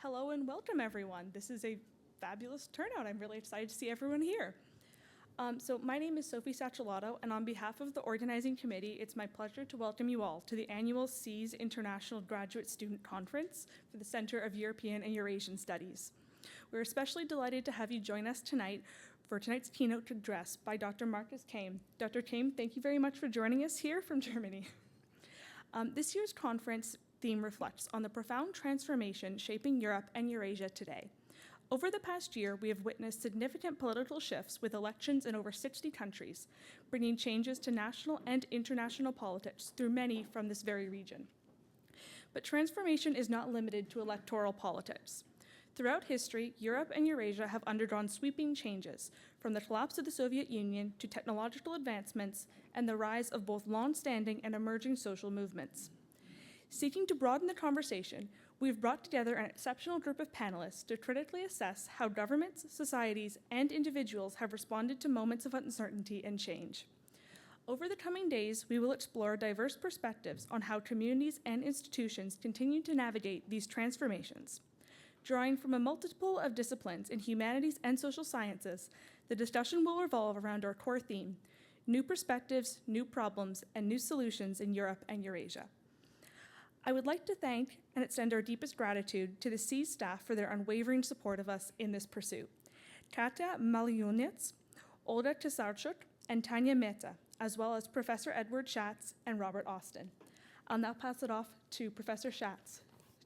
Hello and welcome, everyone. This is a fabulous turnout. I'm really excited to see everyone here. So my name is Sophie Sacciolato, and on behalf of the organizing committee, it's my pleasure to welcome you all to the annual SEAS International Graduate Student Conference for the Center of European and Eurasian Studies. We're especially delighted to have you join us tonight for tonight's keynote address by Dr. Marcus Kaim. Dr. Kaim, thank you very much for joining us here from Germany. This year's conference theme reflects on the profound transformation shaping Europe and Eurasia today. Over the past year, we have witnessed significant political shifts with elections in over 60 countries, bringing changes to national and international politics through many from this very region. But transformation is not limited to electoral politics. Throughout history, Europe and Eurasia have undergone sweeping changes, from the collapse of the Soviet Union to technological advancements and the rise of both long-standing and emerging social movements. Seeking to broaden the conversation, we've brought together an exceptional group of panelists to critically assess how governments, societies, and individuals have responded to moments of uncertainty and change. Over the coming days, we will explore diverse perspectives on how communities and institutions continue to navigate these transformations. Drawing from a multiple of disciplines in humanities and social sciences, the discussion will revolve around our core theme: new perspectives, new problems, and new solutions in Europe and Eurasia. I would like to thank and extend our deepest gratitude to the SEAS staff for their unwavering support of us in this pursuit. Katya Malyunets, Olga Tesarchuk, and Tanya Mehta, as well as Professor Edward Schatz and Robert Austin. I'll now pass it off to Professor Schatz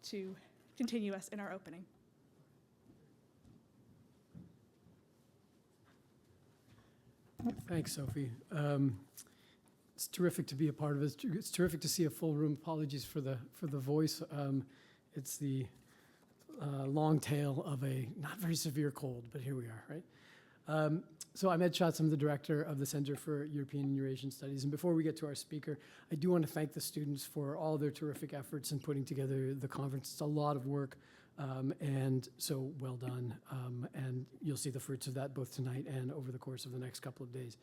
to continue us in our opening. Thanks, Sophie. It's terrific to be a part of it. It's terrific to see a full room. Apologies for the voice. It's the long tail of a not very severe cold, but here we are, right? So I'm Ed Schatz. I'm the director of the Center for European and Eurasian Studies. And before we get to our speaker, I do want to thank the students for all their terrific efforts in putting together the conference. It's a lot of work, and so well done. And you'll see the fruits of that both tonight and over the course of the next couple of days.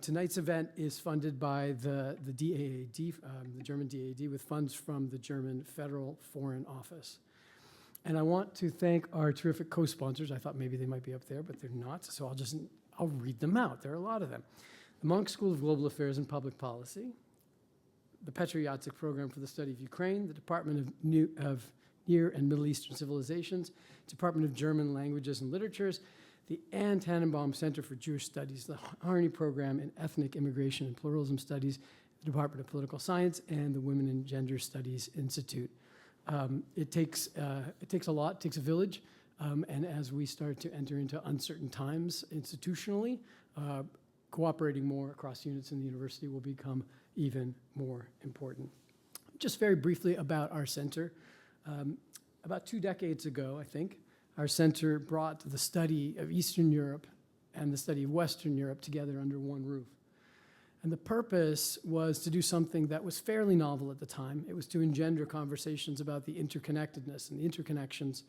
Tonight's event is funded by the DAAD, the German DAAD, with funds from the German Federal Foreign Office. And I want to thank our terrific co-sponsors. I thought maybe they might be up there, but they're not, so I'll read them out. There are a lot of them. The Monk School of Global Affairs and Public Policy, the Petro Yatsik Program for the Study of Ukraine, the Department of Near and Middle Eastern Civilizations, Department of German Languages and Literatures, the Anne Tannenbaum Center for Jewish Studies, the Harney Program in Ethnic Immigration and Pluralism Studies, the Department of Political Science, and the Women and Gender Studies Institute. It takes a lot, it takes a village, and as we start to enter into uncertain times institutionally, cooperating more across units in the university will become even more important. Just very briefly about our center. About 2 decades ago, I think, our center brought the study of Eastern Europe and the study of Western Europe together under one roof. And the purpose was to do something that was fairly novel at the time. It was to engender conversations about the interconnectedness and the interconnections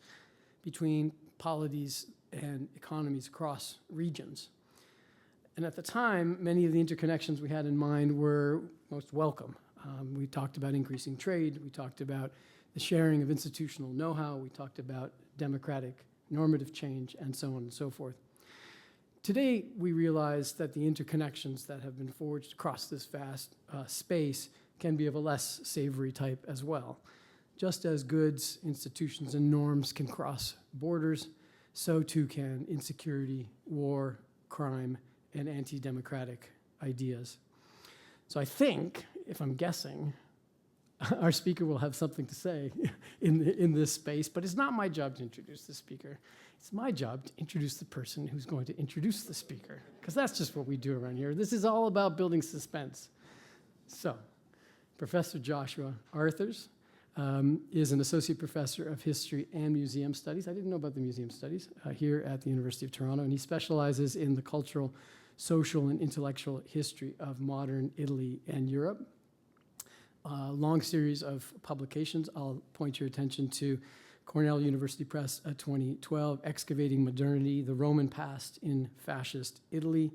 between polities and economies across regions. And at the time, many of the interconnections we had in mind were most welcome. We talked about increasing trade. We talked about the sharing of institutional know-how. We talked about democratic normative change, and so on and so forth. Today, we realize that the interconnections that have been forged across this vast space can be of a less savory type as well. Just as goods, institutions, and norms can cross borders, so too can insecurity, war, crime, and anti-democratic ideas. So I think, if I'm guessing, our speaker will have something to say in this space, but it's not my job to introduce the speaker. It's my job to introduce the person who's going to introduce the speaker, because that's just what we do around here. This is all about building suspense. So, Professor Joshua Arthurs is an associate professor of history and museum studies. I didn't know about the museum studies here at the University of Toronto, and he specializes in the cultural, social, and intellectual history of modern Italy and Europe. Long series of publications. I'll point your attention to Cornell University Press 2012, Excavating Modernity, the Roman Past in Fascist Italy,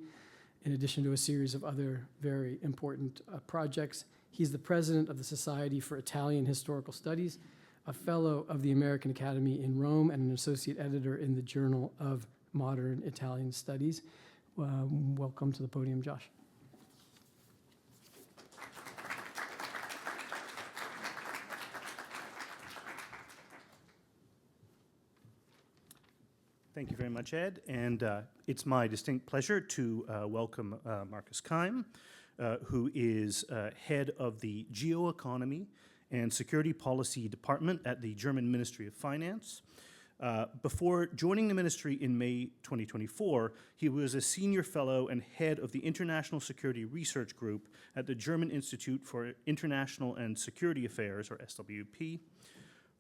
in addition to a series of other very important projects. He's the president of the Society for Italian Historical Studies, a fellow of the American Academy in Rome, and an associate editor in the Journal of Modern Italian Studies. Welcome to the podium, Josh. Thank you very much, Ed. And it's my distinct pleasure to welcome Markus Keim, who is head of the Geoeconomy and Security Policy Department at the German Ministry of Finance. Before joining the ministry in May 2024, he was a senior fellow and head of the International Security Research Group at the German Institute for International and Security Affairs, or SWP.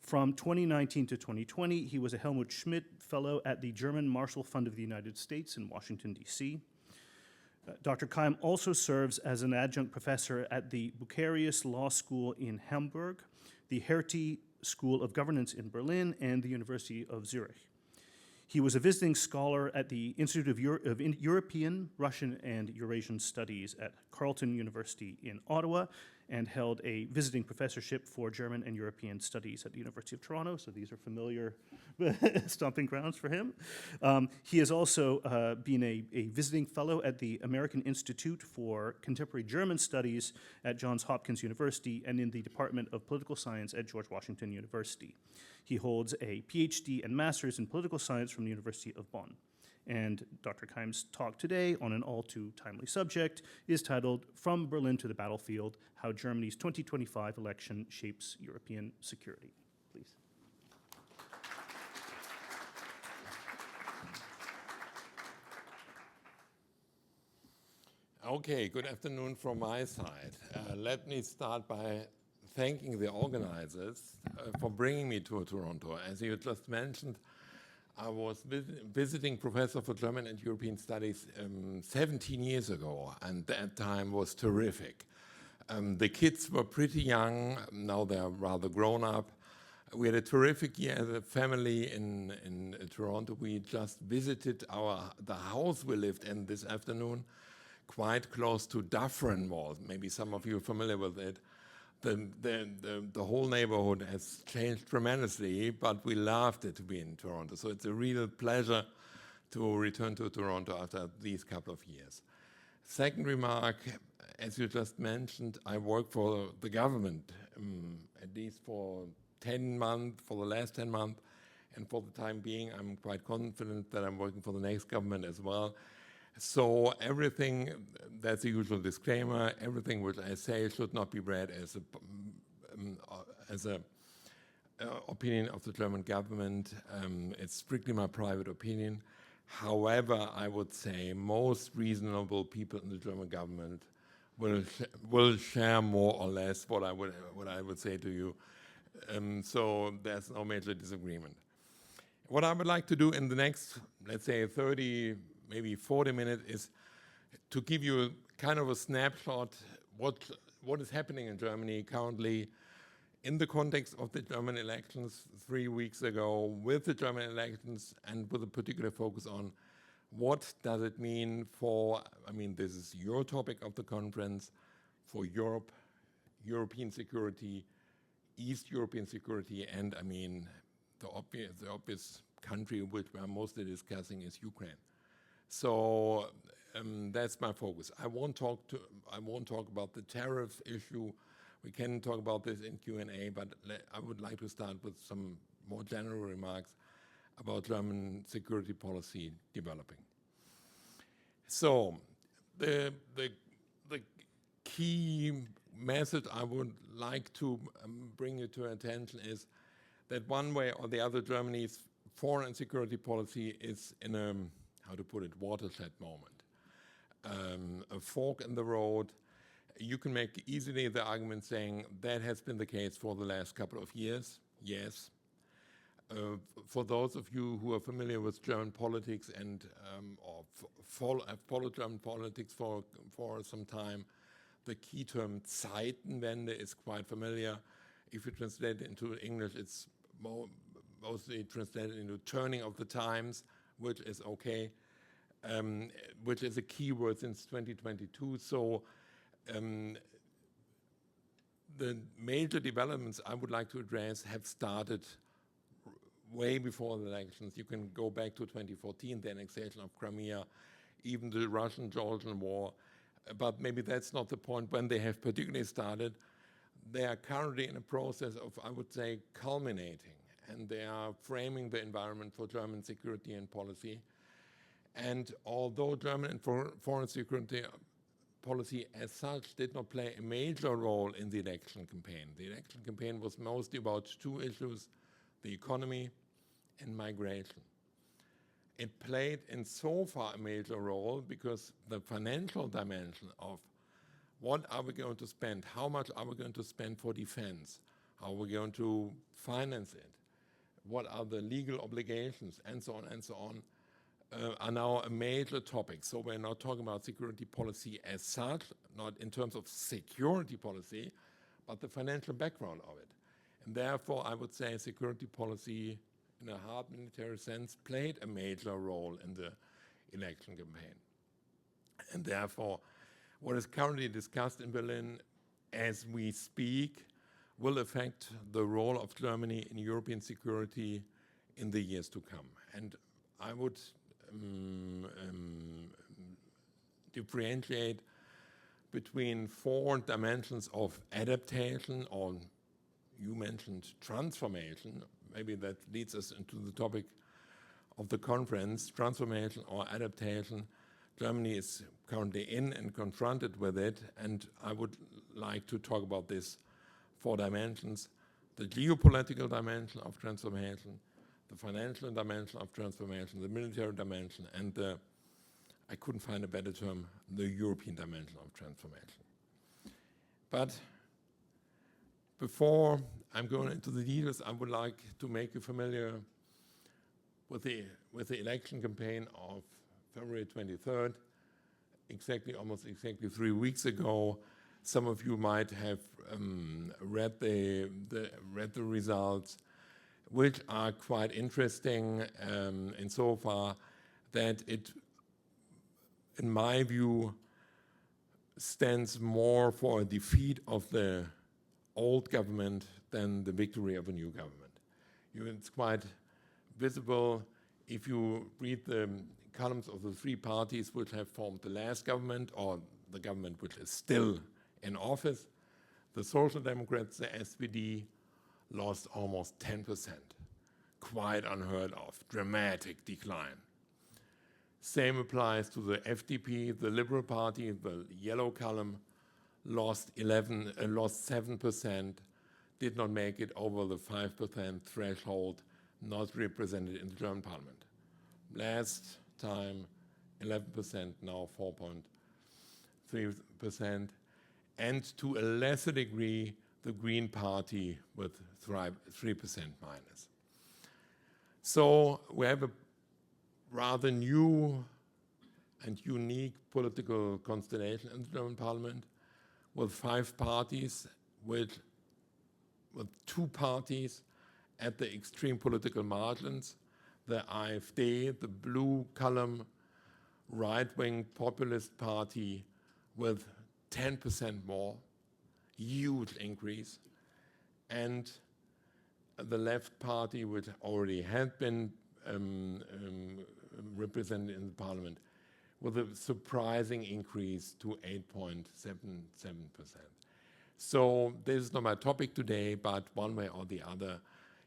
From 2019 to 2020, he was a Helmut Schmidt Fellow at the German Marshall Fund of the United States in Washington, D.C. Dr. Keim also serves as an adjunct professor at the Bucerius Law School in Hamburg, the Hertie School of Governance in Berlin, and the University of Zurich. He was a visiting scholar at the Institute of European, Russian, and Eurasian Studies at Carleton University in Ottawa, and held a visiting professorship for German and European Studies at the University of Toronto, so these are familiar stomping grounds for him. He has also been a visiting fellow at the American Institute for Contemporary German Studies at Johns Hopkins University and in the Department of Political Science at George Washington University. He holds a PhD and master's in political science from the University of Bonn. And Dr. Keim's talk today on an all too timely subject is titled From Berlin to the Battlefield, How Germany's 2025 Election Shapes European Security. Please. Okay, good afternoon from my side. Let me start by thanking the organizers for bringing me to Toronto. As you just mentioned, I was visiting professor for German and European Studies 17 years ago, and that time was terrific. The kids were pretty young, now they're rather grown up. We had a terrific year as a family in Toronto. We just visited the house we lived in this afternoon, quite close to Dufferin Mall. Maybe some of you are familiar with it. The whole neighborhood has changed tremendously, but we loved it to be in Toronto. So it's a real pleasure to return to Toronto after these couple of years. Second remark, as you just mentioned, I work for the government, at least for 10 months, for the last 10 months. And for the time being, I'm quite confident that I'm working for the next government as well. So everything, that's the usual disclaimer, everything which I say should not be read as a opinion of the German government. It's strictly my private opinion. However, I would say most reasonable people in the German government will share more or less what I would say to you. So there's no major disagreement. What I would like to do in the next, let's say 30, maybe 40 minutes is to give you kind of a snapshot what is happening in Germany currently in the context of the German elections 3 weeks ago, with the German elections and with a particular focus on what does it mean for, I mean, this is your topic of the conference, for Europe, European security, East European security, and I mean, the obvious country which we are mostly discussing is Ukraine. So that's my focus. I won't talk about the tariff issue. We can talk about this in Q&A, but I would like to start with some more general remarks about German security policy developing. So the key message I would like to bring you to attention is that one way or the other, Germany's foreign and security policy is in a, how to put it, watershed moment. A fork in the road. You can make easily the argument saying that has been the case for the last couple of years. Yes. For those of you who are familiar with German politics and have followed German politics for some time, the key term Zeitenwende is quite familiar. If you translate it into English, it's mostly translated into turning of the times, which is okay, which is a key word since 2022. So the major developments I would like to address have started way before the elections. You can go back to 2014, the annexation of Crimea, even the Russian-Georgian war, but maybe that's not the point when they have particularly started. They are currently in a process of, I would say, culminating, and they are framing the environment for German security and policy. And although German foreign security policy as such did not play a major role in the election campaign, the election campaign was mostly about two issues, the economy and migration. It played in so far a major role because the financial dimension of what are we going to spend, how much are we going to spend for defense, how are we going to finance it, what are the legal obligations, and so on, are now a major topic. So we're not talking about security policy as such, not in terms of security policy, but the financial background of it. And therefore, I would say security policy, in a hard military sense, played a major role in the election campaign. And therefore, what is currently discussed in Berlin as we speak will affect the role of Germany in European security in the years to come. And I would differentiate between four dimensions of adaptation, or you mentioned transformation. Maybe that leads us into the topic of the conference, transformation or adaptation. Germany is currently in and confronted with it, and I would like to talk about this four dimensions: the geopolitical dimension of transformation, the financial dimension of transformation, the military dimension, and the, I couldn't find a better term, the European dimension of transformation. But before I'm going into the details, I would like to make you familiar with the election campaign of February 23rd, almost exactly 3 weeks ago. Some of you might have read the results, which are quite interesting insofar that it, in my view, stands more for a defeat of the old government than the victory of a new government. It's quite visible if you read the columns of the three parties which have formed the last government, or the government which is still in office. The Social Democrats, the SPD, lost almost 10%. Quite unheard of, dramatic decline. Same applies to the FDP, the Liberal Party, the yellow column, lost 7%, did not make it over the 5% threshold, not represented in the German parliament. Last time, 11%, now 4.3%, and to a lesser degree, the Green Party with 3% minus. So we have a rather new and unique political constellation in the German parliament with 5 parties, with 2 parties at the extreme political margins, the AfD, the blue column, right-wing populist party with 10% more, huge increase, and the left party, which already had been represented in the parliament, with a surprising increase to 8.77%. So this is not my topic today, but one way or the other,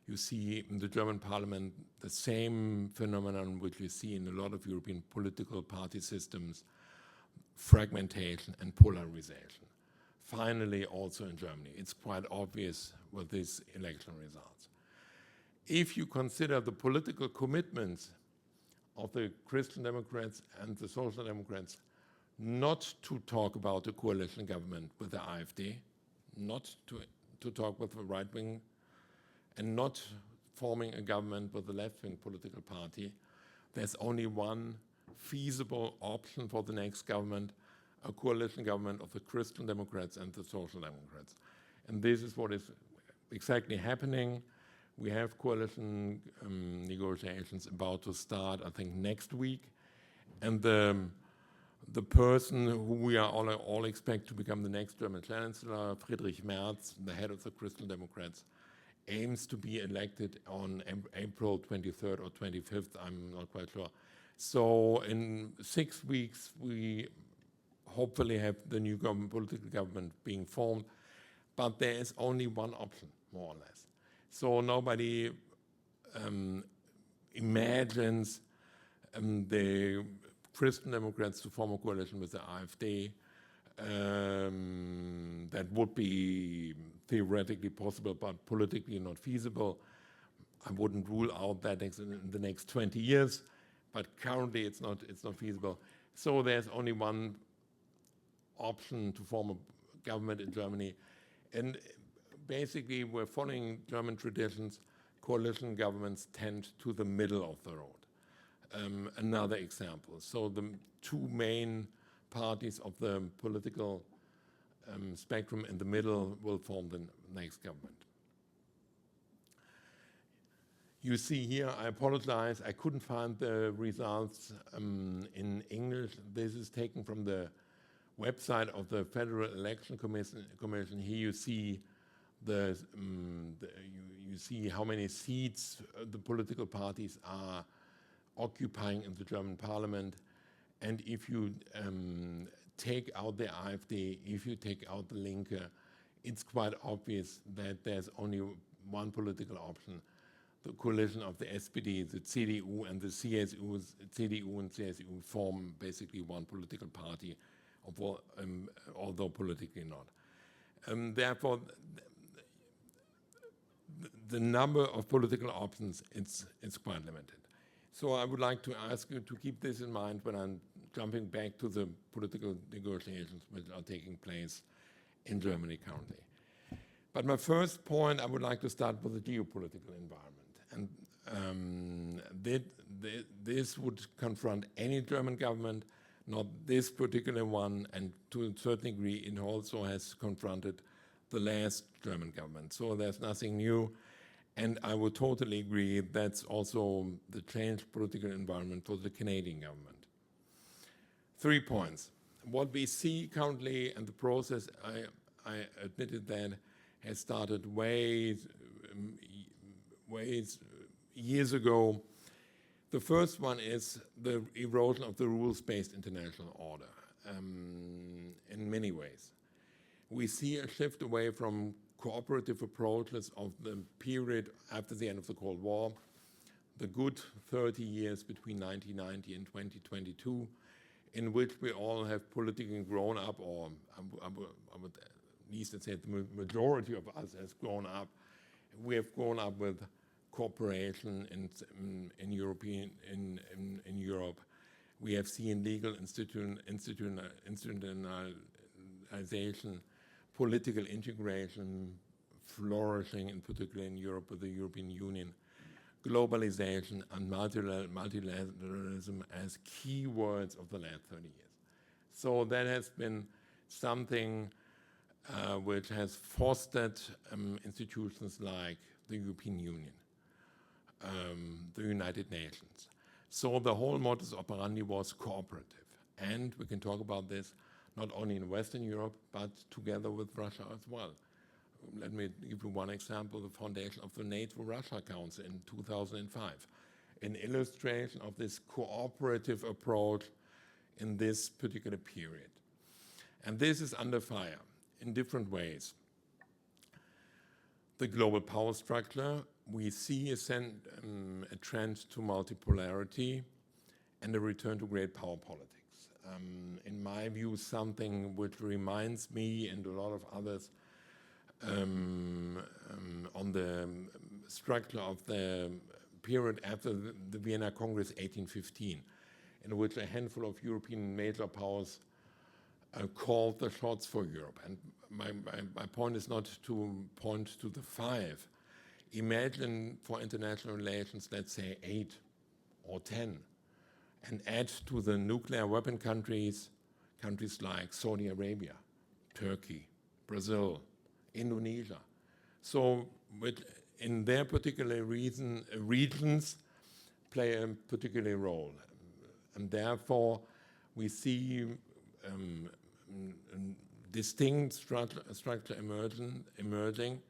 you see in the German parliament the same phenomenon which we see in a lot of European political party systems: fragmentation and polarization. Finally, also in Germany. It's quite obvious with these election results. If you consider the political commitments of the Christian Democrats and the Social Democrats not to talk about a coalition government with the AfD, not to talk with the right wing, and not forming a government with the left-wing political party, there's only one feasible option for the next government: a coalition government of the Christian Democrats and the Social Democrats. And this is what is exactly happening. We have coalition negotiations about to start, I think, next week. And the the person who we are all expect to become the next German Chancellor, Friedrich Merz, the head of the Christian Democrats, aims to be elected on April 23rd or 25th, I'm not quite sure. So in 6 weeks, we hopefully have the new political government being formed, but there is only one option, more or less. So nobody imagines the Christian Democrats to form a coalition with the AfD. That would be theoretically possible, but politically not feasible. I wouldn't rule out that in the next 20 years, but currently it's not feasible. So there's only one option to form a government in Germany, and basically we're following German traditions. Coalition governments tend to the middle of the road. Another example. So the two main parties of the political spectrum in the middle will form the next government. You see here, I apologize, I couldn't find the results in English. This is taken from the website of the Federal Election Commission. Here you see you see how many seats the political parties are occupying in the German parliament. And if you take out the AfD, if you take out the Linke, it's quite obvious that there's only one political option. The coalition of the SPD, the CDU, and the CSU, CDU and CSU form basically one political party, although politically not. Therefore, the number of political options it's quite limited. So I would like to ask you to keep this in mind when I'm jumping back to the political negotiations which are taking place in Germany currently. But my first point, I would like to start with the geopolitical environment. And this would confront any German government, not this particular one, and to a certain degree it also has confronted the last German government. So there's nothing new. And I would totally agree that's also the changed political environment for the Canadian government. 3 points. What we see currently, and the process, I admitted that, has started ways years ago. The first one is the erosion of the rules-based international order in many ways. We see a shift away from cooperative approaches of the period after the end of the Cold War, the good 30 years between 1990 and 2022, in which we all have politically grown up, or I would at least say the majority of us has grown up. We have grown up with cooperation in Europe. We have seen legal institutionalization, political integration flourishing, in particular in Europe with the European Union, globalization and multilateralism as key words of the last 30 years. So that has been something which has fostered institutions like the European Union, the United Nations. So the whole modus operandi was cooperative. And we can talk about this not only in Western Europe, but together with Russia as well. Let me give you one example, the foundation of the NATO-Russia Council in 2005, an illustration of this cooperative approach in this particular period. And this is under fire in different ways. The global power structure, we see a trend to multipolarity and a return to great power politics. In my view, something which reminds me and a lot of others on the structure of the period after the Vienna Congress 1815, in which a handful of European major powers called the shots for Europe. And my point is not to point to the 5. Imagine for international relations, let's say 8 or 10, and add to the nuclear weapon countries like Saudi Arabia, Turkey, Brazil, Indonesia. So in their particular regions play a particular role. And therefore, we see distinct structure emerging,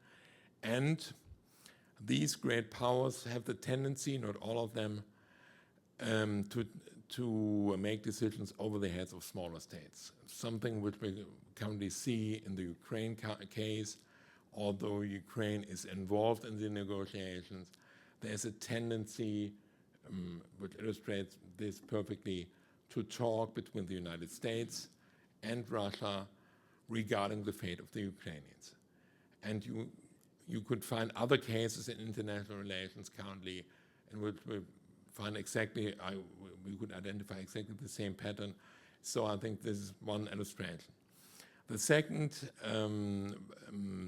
and these great powers have the tendency, not all of them, to make decisions over the heads of smaller states. Something which we currently see in the Ukraine case. Although Ukraine is involved in the negotiations, there's a tendency, which illustrates this perfectly, to talk between the United States and Russia regarding the fate of the Ukrainians. And you could find other cases in international relations currently in which we find exactly, we could identify exactly the same pattern. So I think this is one illustration. The second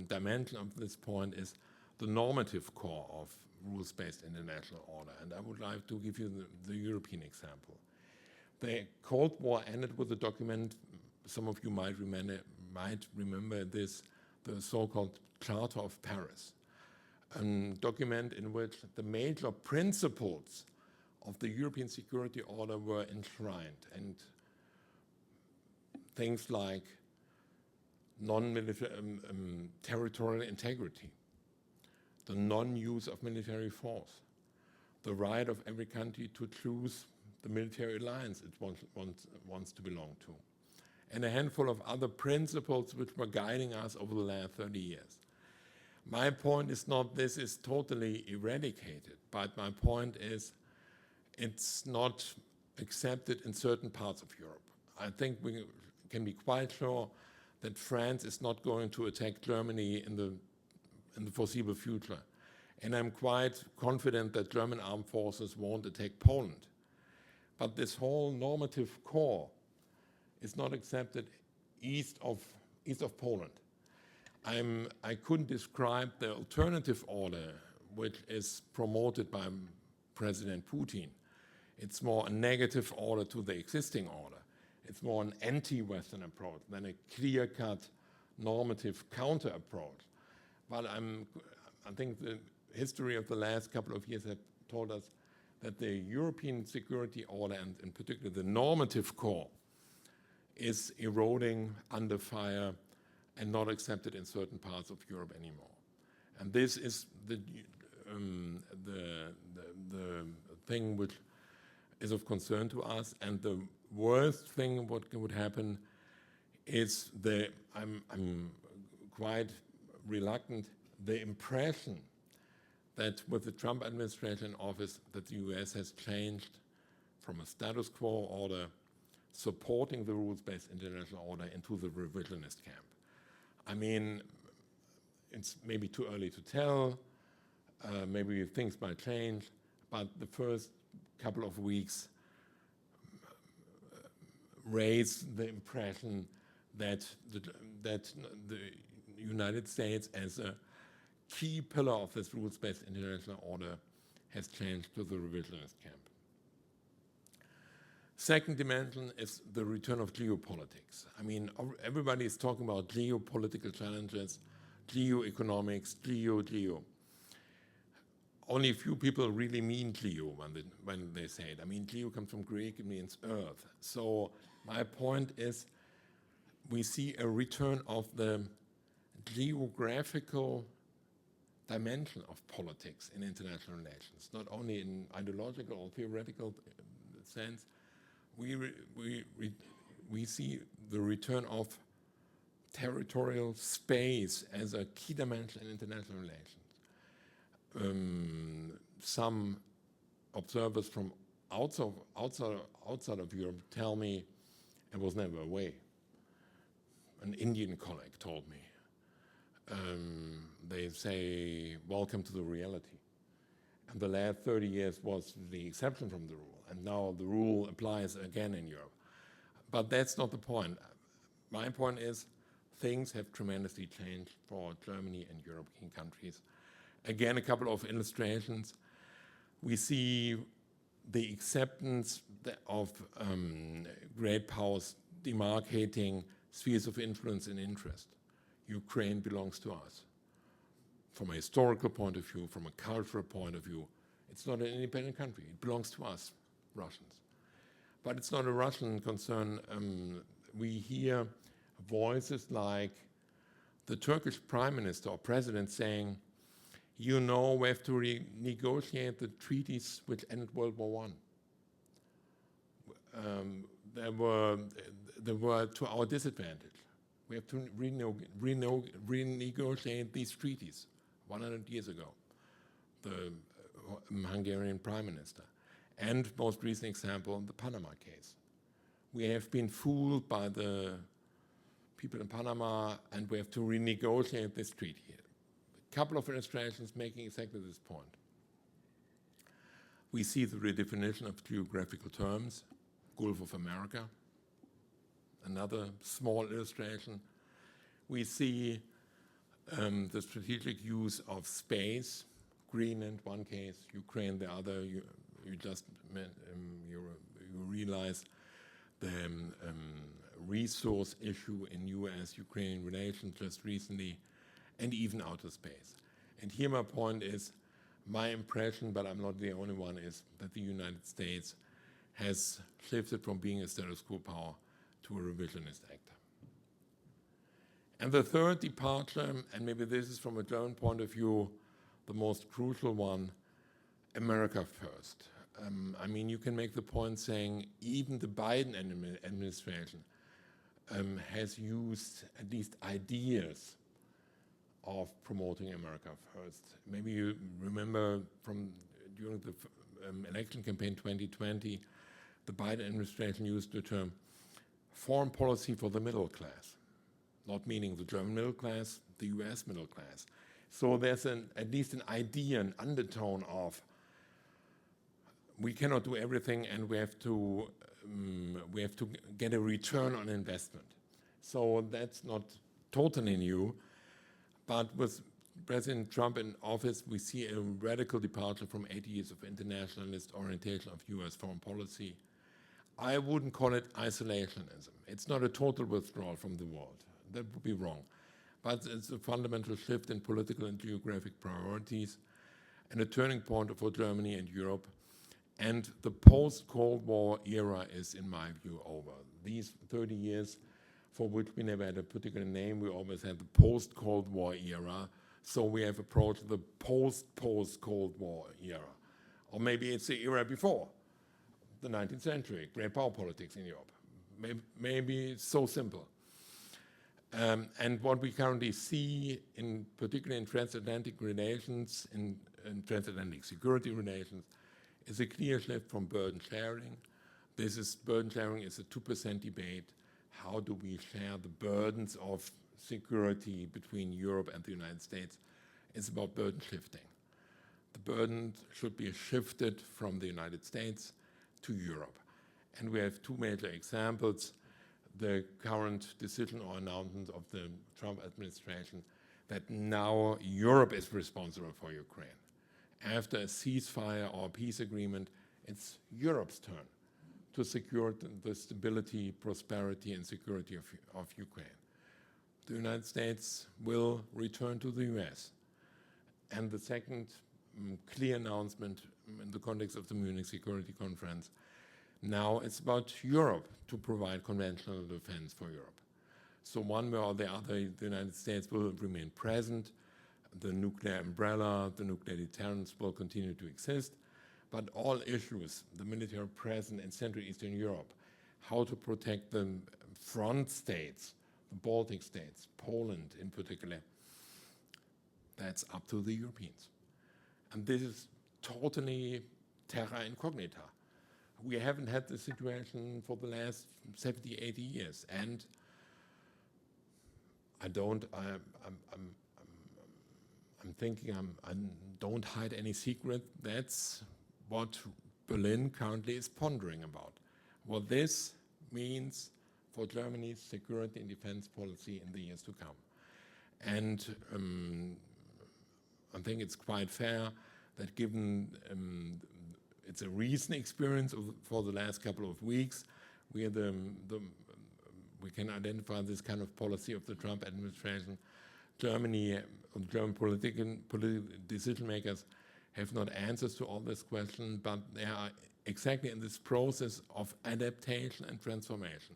dimension of this point is the normative core of rules-based international order. And I would like to give you the European example. The Cold War ended with a document, some of you might remember this, the so-called Charter of Paris, a document in which the major principles of the European security order were enshrined, and things like non-military territorial integrity, the non-use of military force, the right of every country to choose the military alliance it wants to belong to, and a handful of other principles which were guiding us over the last 30 years. My point is not this is totally eradicated, but my point is it's not accepted in certain parts of Europe. I think we can be quite sure that France is not going to attack Germany in the foreseeable future. And I'm quite confident that German armed forces won't attack Poland. But this whole normative core is not accepted east of Poland. I couldn't describe the alternative order which is promoted by President Putin. It's more a negative order to the existing order. It's more an anti-Western approach than a clear-cut normative counter-approach. But I think the history of the last couple of years have told us that the European security order, and in particular the normative core, is eroding under fire and not accepted in certain parts of Europe anymore. And this is the thing which is of concern to us. And the worst thing what would happen is I'm quite reluctant, the impression that with the Trump administration in office that the US has changed from a status quo order supporting the rules-based international order into the revisionist camp. I mean, it's maybe too early to tell, maybe things might change, but the first couple of weeks raised the impression that the United States as a key pillar of this rules-based international order has changed to the revisionist camp. Second dimension is the return of geopolitics. I mean, everybody is talking about geopolitical challenges, geoeconomics, geo. Only a few people really mean geo when they say it. I mean, geo comes from Greek, it means earth. So my point is we see a return of the geographical dimension of politics in international relations, not only in ideological or theoretical sense. We see the return of territorial space as a key dimension in international relations. Some observers from outside of Europe tell me it was never a way. An Indian colleague told me. They say, welcome to the reality. And the last 30 years was the exception from the rule. And now the rule applies again in Europe. But that's not the point. My point is things have tremendously changed for Germany and European countries. Again, a couple of illustrations. We see the acceptance of great powers demarcating spheres of influence and interest. Ukraine belongs to us. From a historical point of view, from a cultural point of view, it's not an independent country. It belongs to us, Russians. But it's not a Russian concern. We hear voices like the Turkish prime minister or president saying, you know, we have to renegotiate the treaties which ended World War I. They were to our disadvantage. We have to renegotiate these treaties 100 years ago, the Hungarian prime minister. And most recent example, the Panama case. We have been fooled by the people in Panama, and we have to renegotiate this treaty. A couple of illustrations making exactly this point. We see the redefinition of geographical terms, Gulf of America, another small illustration. We see the strategic use of space, Greenland, one case, Ukraine, the other. You just you realize the resource issue in US-Ukrainian relations just recently, and even outer space. And here my point is, my impression, but I'm not the only one, is that the United States has shifted from being a status quo power to a revisionist actor. And the third departure, and maybe this is from a German point of view, the most crucial one, America first. I mean, you can make the point saying even the Biden administration has used at least ideas of promoting America first. Maybe you remember from during the election campaign 2020, the Biden administration used the term foreign policy for the middle class, not meaning the German middle class, the US middle class. So there's at least an idea, an undertone of we cannot do everything, and we have to get a return on investment. So that's not totally new, but with President Trump in office, we see a radical departure from 80 years of internationalist orientation of US foreign policy. I wouldn't call it isolationism. It's not a total withdrawal from the world. That would be wrong. But it's a fundamental shift in political and geographic priorities and a turning point for Germany and Europe. And the post-Cold War era is, in my view, over. These 30 years, for which we never had a particular name, we always had the post-Cold War era. So we have approached the post-Cold War era. Or maybe it's the era before, the 19th century, great power politics in Europe. Maybe it's so simple. And what we currently see, particularly in transatlantic relations, in transatlantic security relations, is a clear shift from burden sharing. Burden sharing is a 2% debate. How do we share the burdens of security between Europe and the United States? It's about burden shifting. The burden should be shifted from the United States to Europe. And we have two major examples. The current decision or announcement of the Trump administration that now Europe is responsible for Ukraine. After a ceasefire or a peace agreement, it's Europe's turn to secure the stability, prosperity, and security of Ukraine. The United States will return to the US. And the second clear announcement in the context of the Munich Security Conference, now it's about Europe to provide conventional defense for Europe. So one way or the other, the United States will remain present. The nuclear umbrella, the nuclear deterrence will continue to exist. But all issues, the military presence in Central Eastern Europe, how to protect the front states, the Baltic states, Poland in particular, that's up to the Europeans. And this is totally terra incognita. We haven't had this situation for the last 70, 80 years. And I'm thinking I don't hide any secret. That's what Berlin currently is pondering about. What this means for Germany's security and defense policy in the years to come. And I think it's quite fair that given it's a recent experience for the last couple of weeks, we can identify this kind of policy of the Trump administration. German political decision makers have not answers to all these questions, but they are exactly in this process of adaptation and transformation.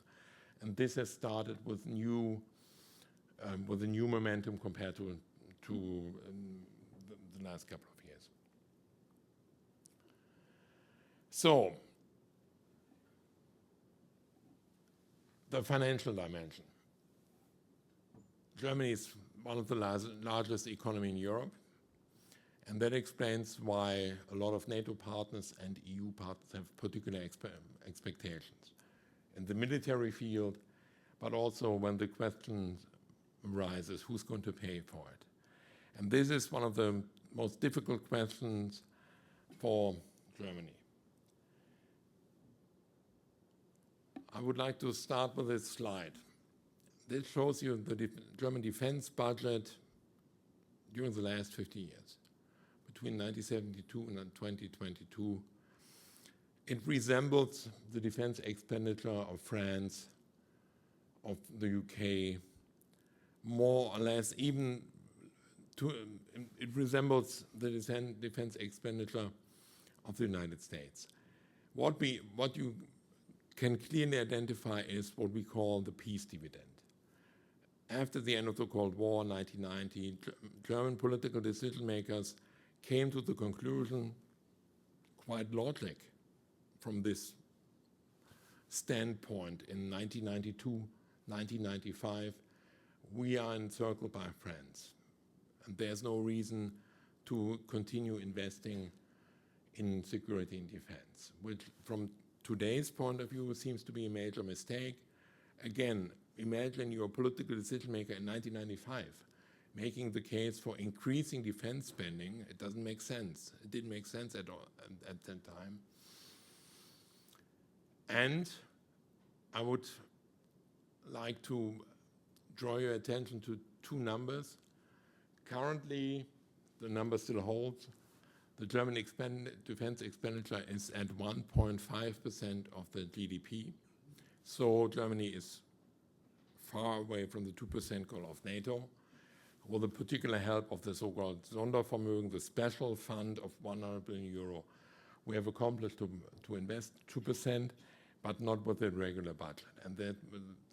And this has started with a new momentum compared to the last couple of years. So, the financial dimension. Germany is one of the largest economies in Europe, and that explains why a lot of NATO partners and EU partners have particular expectations in the military field, but also when the question arises, who's going to pay for it? And this is one of the most difficult questions for Germany. I would like to start with this slide. This shows you the German defense budget during the last 50 years, between 1972 and 2022. It resembles the defense expenditure of France, of the UK, more or less, even it resembles the defense expenditure of the United States. What you can clearly identify is what we call the peace dividend. After the end of the Cold War, 1990, German political decision makers came to the conclusion, quite logic from this standpoint in 1992, 1995, we are encircled by friends. And there's no reason to continue investing in security and defense, which from today's point of view seems to be a major mistake. Again, imagine you're a political decision maker in 1995 making the case for increasing defense spending. It doesn't make sense. It didn't make sense at all at that time. And I would like to draw your attention to two numbers. Currently, the number still holds. The German defense expenditure is at 1.5% of the GDP. So Germany is far away from the 2% goal of NATO. With the particular help of the so-called Sondervermögen, the special fund of 100 billion euro, we have accomplished to invest 2%, but not with the regular budget. And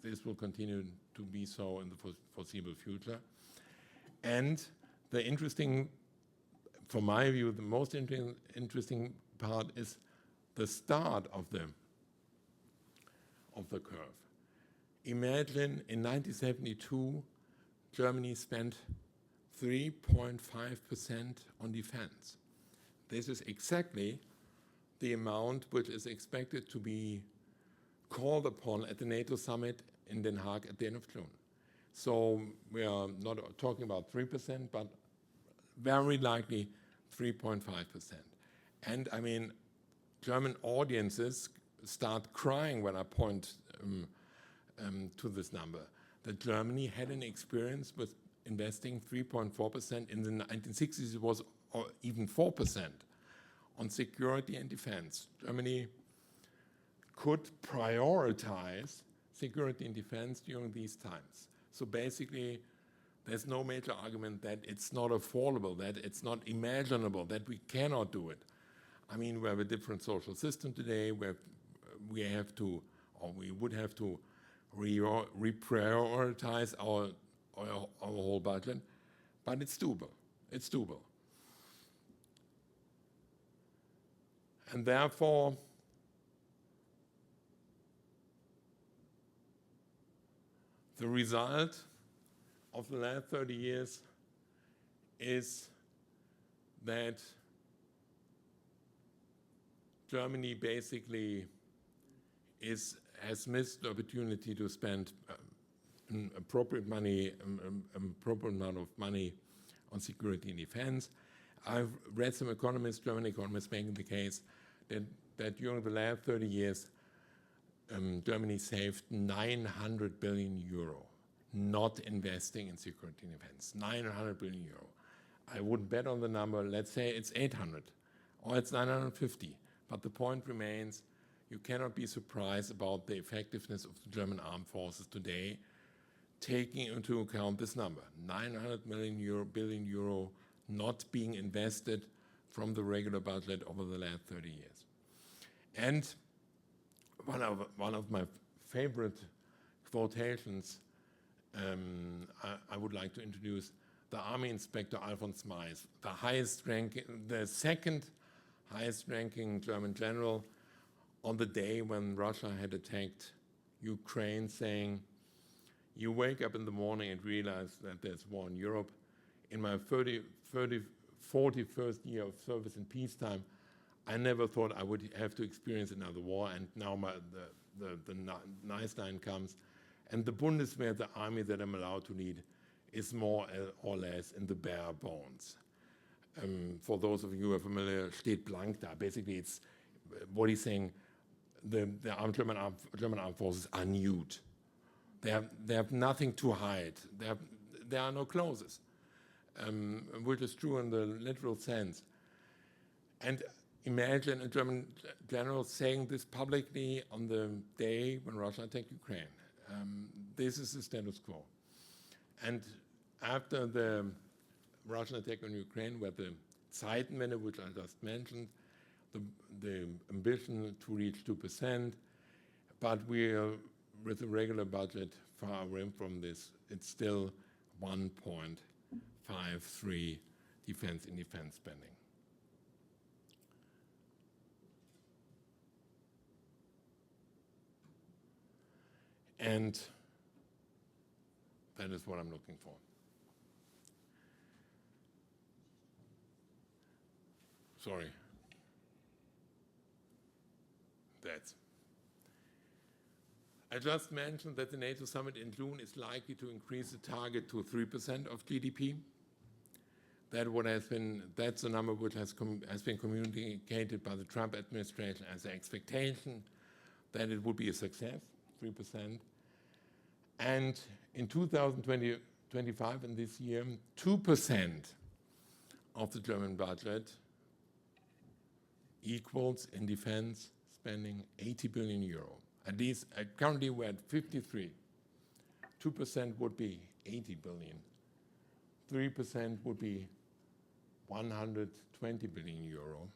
this will continue to be so in the foreseeable future. And the interesting, from my view, the most interesting part is the start of the curve. Imagine in 1972, Germany spent 3.5% on defense. This is exactly the amount which is expected to be called upon at the NATO summit in Den Haag at the end of June. So we are not talking about 3%, but very likely 3.5%. And I mean, German audiences start crying when I point to this number, that Germany had an experience with investing 3.4%. In the 1960s, it was even 4% on security and defense. Germany could prioritize security and defense during these times. So basically, there's no major argument that it's not affordable, that it's not imaginable, that we cannot do it. I mean, we have a different social system today where we have to, or we would have to reprioritize our whole budget, but it's doable. It's doable. And therefore, the result of the last 30 years is that Germany basically has missed the opportunity to spend an appropriate amount of money on security and defense. I've read some economists, German economists, making the case that during the last 30 years, Germany saved 900 billion euro not investing in security and defense. 900 billion euro. I wouldn't bet on the number. Let's say it's 800 or it's 950. But the point remains, you cannot be surprised about the effectiveness of the German armed forces today, taking into account this number, 900 billion euro not being invested from the regular budget over the last 30 years. And one of my favorite quotations I would like to introduce, the Army Inspector Alfons Meis, the second highest ranking German general, on the day when Russia had attacked Ukraine, saying, "You wake up in the morning and realize that there's war in Europe. In my 41st year of service in peacetime, I never thought I would have to experience another war, and now the nice line comes. And the Bundeswehr, the army that I'm allowed to lead, is more or less in the bare bones." For those of you who are familiar, steht blank da. Basically, it's what he's saying, the German armed forces are nude. They have nothing to hide. There are no clothes, which is true in the literal sense. And imagine a German general saying this publicly on the day when Russia attacked Ukraine. This is the status quo. And after the Russian attack on Ukraine, where the Zeitenwende, which I just mentioned, the ambition to reach 2%, but we are, with a regular budget, far away from this. It's still 1.53 defense spending. And that is what I'm looking for. Sorry. I just mentioned that the NATO summit in June is likely to increase the target to 3% of GDP. That's a number which has been communicated by the Trump administration as an expectation that it would be a success, 3%. And in 2025, in this year, 2% of the German budget equals in defense spending 80 billion euro. At least currently we're at 53. 2% would be 80 billion. 3% would be 120 billion euro,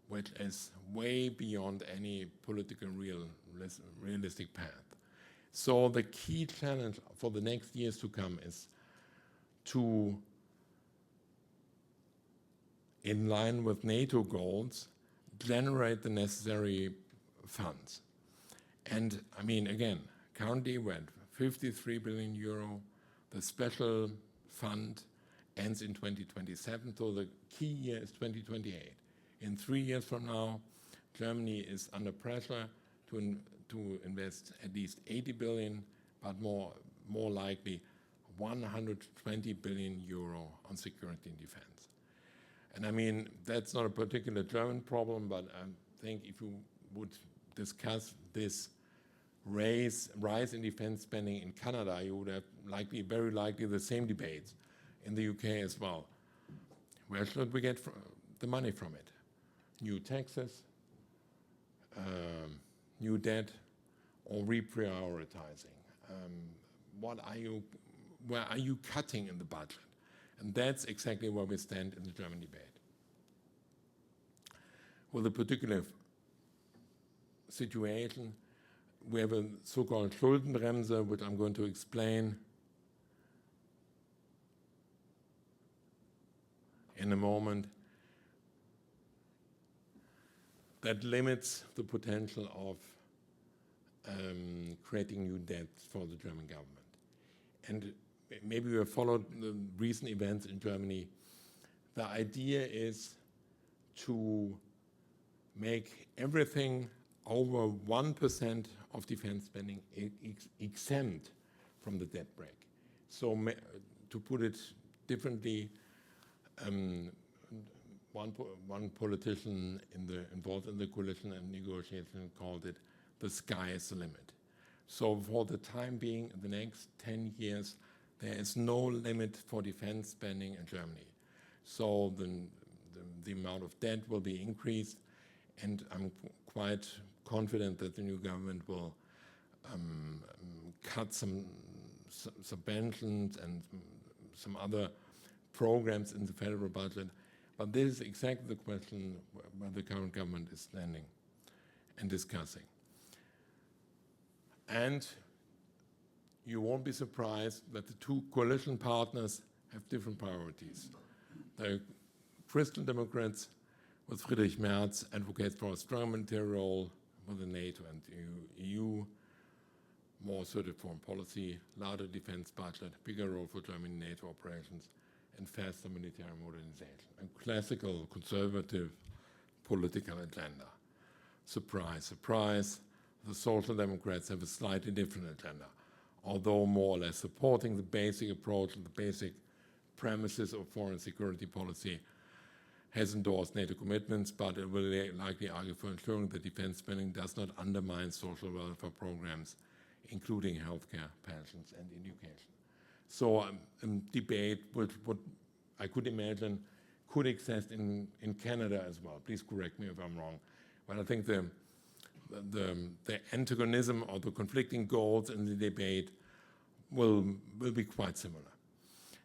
which is way beyond any political realistic path. So the key challenge for the next years to come is to, in line with NATO goals, generate the necessary funds. And I mean, again, currently we're at 53 billion euro. The special fund ends in 2027, so the key year is 2028. In 3 years from now, Germany is under pressure to invest at least 80 billion, but more likely 120 billion euro on security and defense. And I mean, that's not a particular German problem, but I think if you would discuss this rise in defense spending in Canada, you would have very likely the same debates in the UK as well. Where should we get the money from it? New taxes, new debt, or reprioritizing? Where are you cutting in the budget? And that's exactly where we stand in the German debate. With a particular situation, we have a so-called Schuldenbremse, which I'm going to explain in a moment, that limits the potential of creating new debt for the German government. And maybe you have followed the recent events in Germany. The idea is to make everything over 1% of defense spending exempt from the debt brake. So to put it differently, one politician involved in the coalition and negotiation called it the sky is the limit. So for the time being, in the next 10 years, there is no limit for defense spending in Germany. So the amount of debt will be increased, and I'm quite confident that the new government will cut some subventions and some other programs in the federal budget. But this is exactly the question where the current government is standing and discussing. And you won't be surprised that the two coalition partners have different priorities. The Christian Democrats with Friedrich Merz advocates for a strong military role with the NATO and EU, more assertive foreign policy, larger defense budget, bigger role for German NATO operations, and faster military modernization. A classical conservative political agenda. Surprise, surprise, the Social Democrats have a slightly different agenda, although more or less supporting the basic approach and the basic premises of foreign security policy, has endorsed NATO commitments, but it will likely argue for ensuring that defense spending does not undermine social welfare programs, including healthcare, pensions, and education. So debate, which I could imagine could exist in Canada as well. Please correct me if I'm wrong. But I think the antagonism or the conflicting goals in the debate will be quite similar.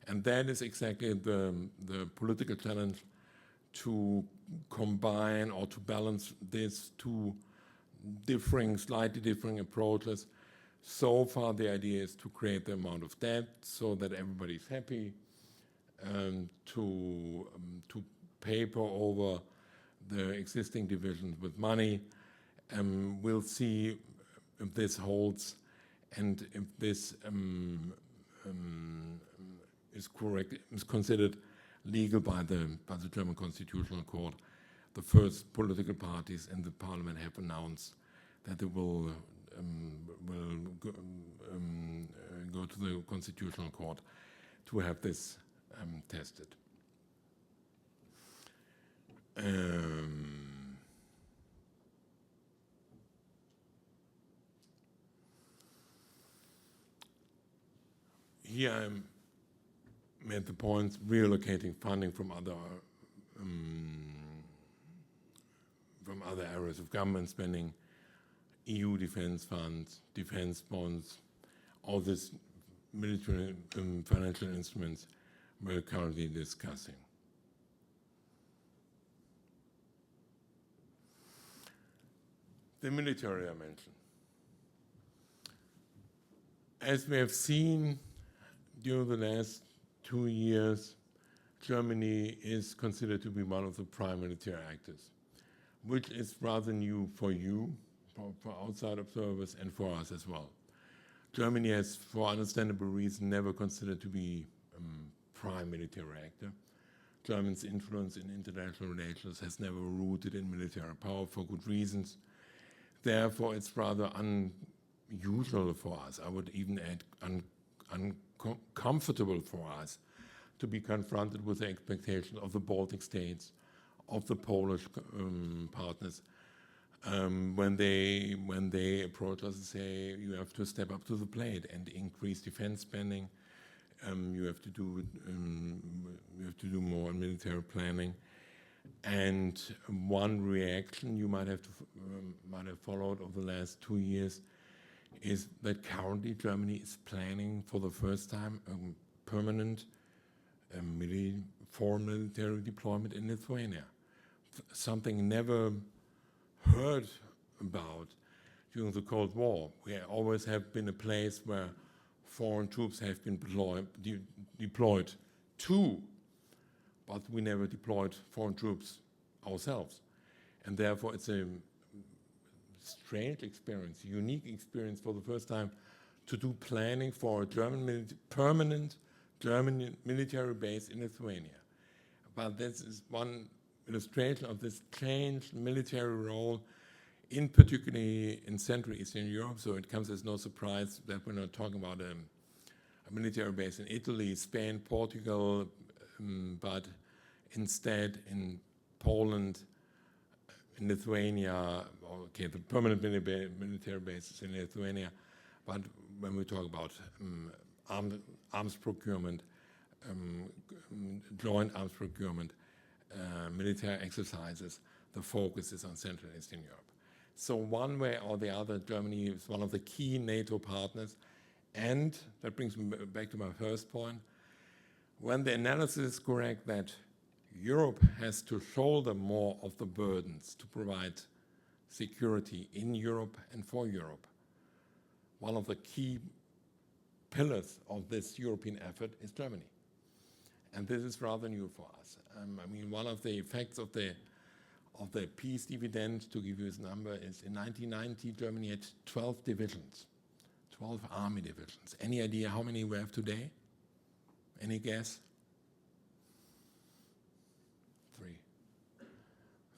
And that is exactly the political challenge, to combine or to balance these two slightly differing approaches. So far, the idea is to create the amount of debt so that everybody's happy, to paper over the existing divisions with money. We'll see if this holds and if this is correct, is considered legal by the German Constitutional Court. The first political parties in the parliament have announced that they will go to the Constitutional Court to have this tested. Here I'm made the point reallocating funding from other areas of government spending, EU defense funds, defense bonds, all these military financial instruments we're currently discussing. The military I mentioned. As we have seen during the last 2 years, Germany is considered to be one of the prime military actors, which is rather new for you, for outside observers, and for us as well. Germany has, for understandable reason, never considered to be prime military actor. Germany's influence in international relations has never rooted in military power for good reasons. Therefore, it's rather unusual for us, I would even add uncomfortable for us, to be confronted with the expectation of the Baltic states, of the Polish partners, when they approach us and say, you have to step up to the plate and increase defense spending. You have to do more military planning. And one reaction you might have followed over the last 2 years is that currently Germany is planning for the first time a permanent foreign military deployment in Lithuania. Something never heard about during the Cold War. We always have been a place where foreign troops have been deployed to, but we never deployed foreign troops ourselves. And therefore it's a strange experience, unique experience for the first time to do planning for a permanent German military base in Lithuania. But this is one illustration of this changed military role, in particularly in Central Eastern Europe. So it comes as no surprise that we're not talking about a military base in Italy, Spain, Portugal, but instead in Poland, in Lithuania. Okay, the permanent military bases in Lithuania, but when we talk about arms procurement, joint arms procurement, military exercises, the focus is on Central and Eastern Europe. So one way or the other, Germany is one of the key NATO partners, and that brings me back to my first point. When the analysis is correct that Europe has to shoulder more of the burdens to provide security in Europe and for Europe. One of the key pillars of this European effort is Germany. And this is rather new for us. I mean, one of the effects of the peace dividend, to give you this number, is in 1990, Germany had 12 divisions, 12 army divisions. Any idea how many we have today? Any guess?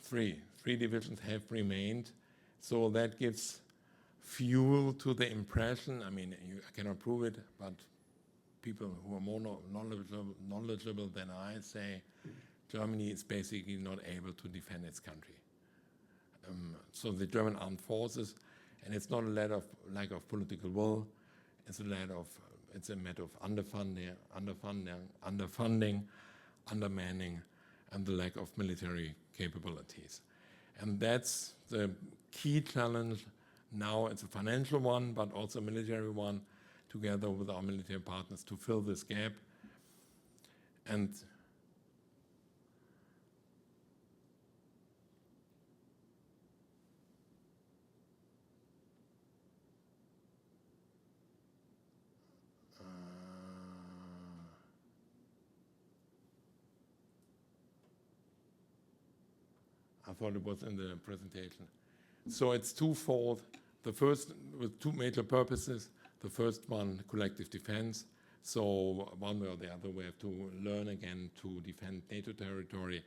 Three divisions have remained. So that gives fuel to the impression. I mean, I cannot prove it, but people who are more knowledgeable than I say Germany is basically not able to defend its country. So the German armed forces, and it's not a lack of political will, it's a matter of underfunding, undermanning, and the lack of military capabilities. And that's the key challenge now. It's a financial one, but also a military one, together with our military partners to fill this gap. And I thought it was in the presentation. So it's twofold. The first, with two major purposes. The first one, collective defense. So one way or the other, we have to learn again to defend NATO territory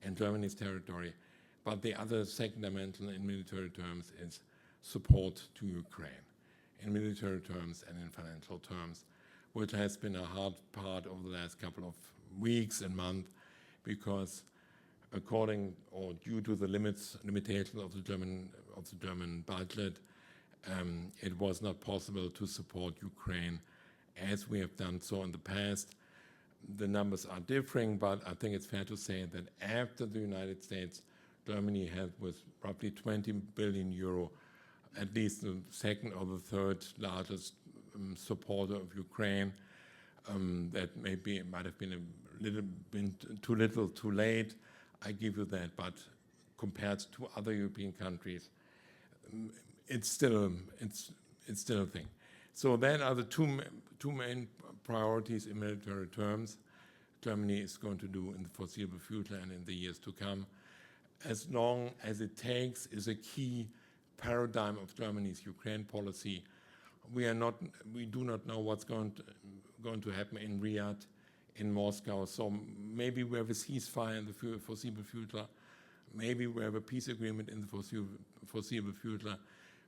and Germany's territory. But the other second dimension in military terms is support to Ukraine, in military terms and in financial terms, which has been a hard part over the last couple of weeks and months, because according or due to the limitations of the German budget, it was not possible to support Ukraine as we have done so in the past. The numbers are differing, but I think it's fair to say that after the United States, Germany had, with roughly 20 billion euro, at least the second or the third largest supporter of Ukraine. That might have been a little bit too little, too late. I give you that, but compared to other European countries, it's still a thing. So that are the two main priorities in military terms Germany is going to do in the foreseeable future and in the years to come. As long as it takes is a key paradigm of Germany's Ukraine policy. We do not know what's going to happen in Riyadh, in Moscow. So maybe we have a ceasefire in the foreseeable future. Maybe we have a peace agreement in the foreseeable future.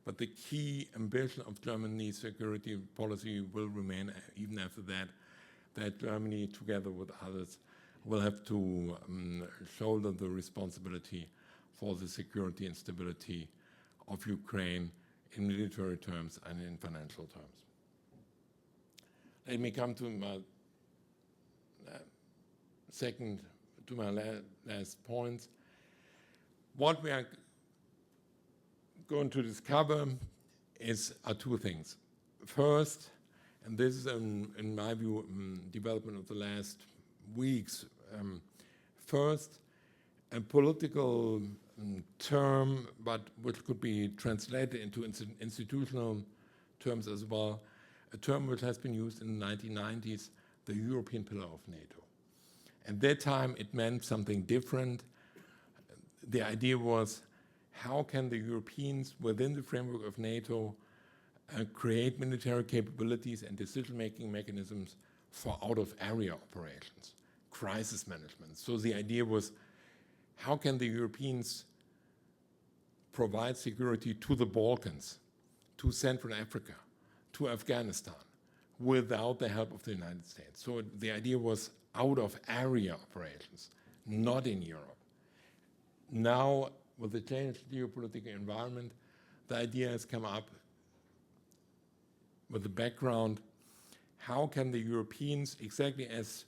But the key ambition of Germany's security policy will remain, even after that Germany, together with others, will have to shoulder the responsibility for the security and stability of Ukraine in military terms and in financial terms. Let me come to my last point. What we are going to discover are two things. First, and this is in my view development of the last weeks, first, a political term, but which could be translated into institutional terms as well, a term which has been used in the 1990s, the European pillar of NATO. At that time, it meant something different. The idea was, how can the Europeans, within the framework of NATO, create military capabilities and decision-making mechanisms for out-of-area operations, crisis management. So the idea was, how can the Europeans provide security to the Balkans, to Central Africa, to Afghanistan, without the help of the United States? So the idea was out-of-area operations, not in Europe. Now, with the changed geopolitical environment, the idea has come up with the background, how can the Europeans, exactly as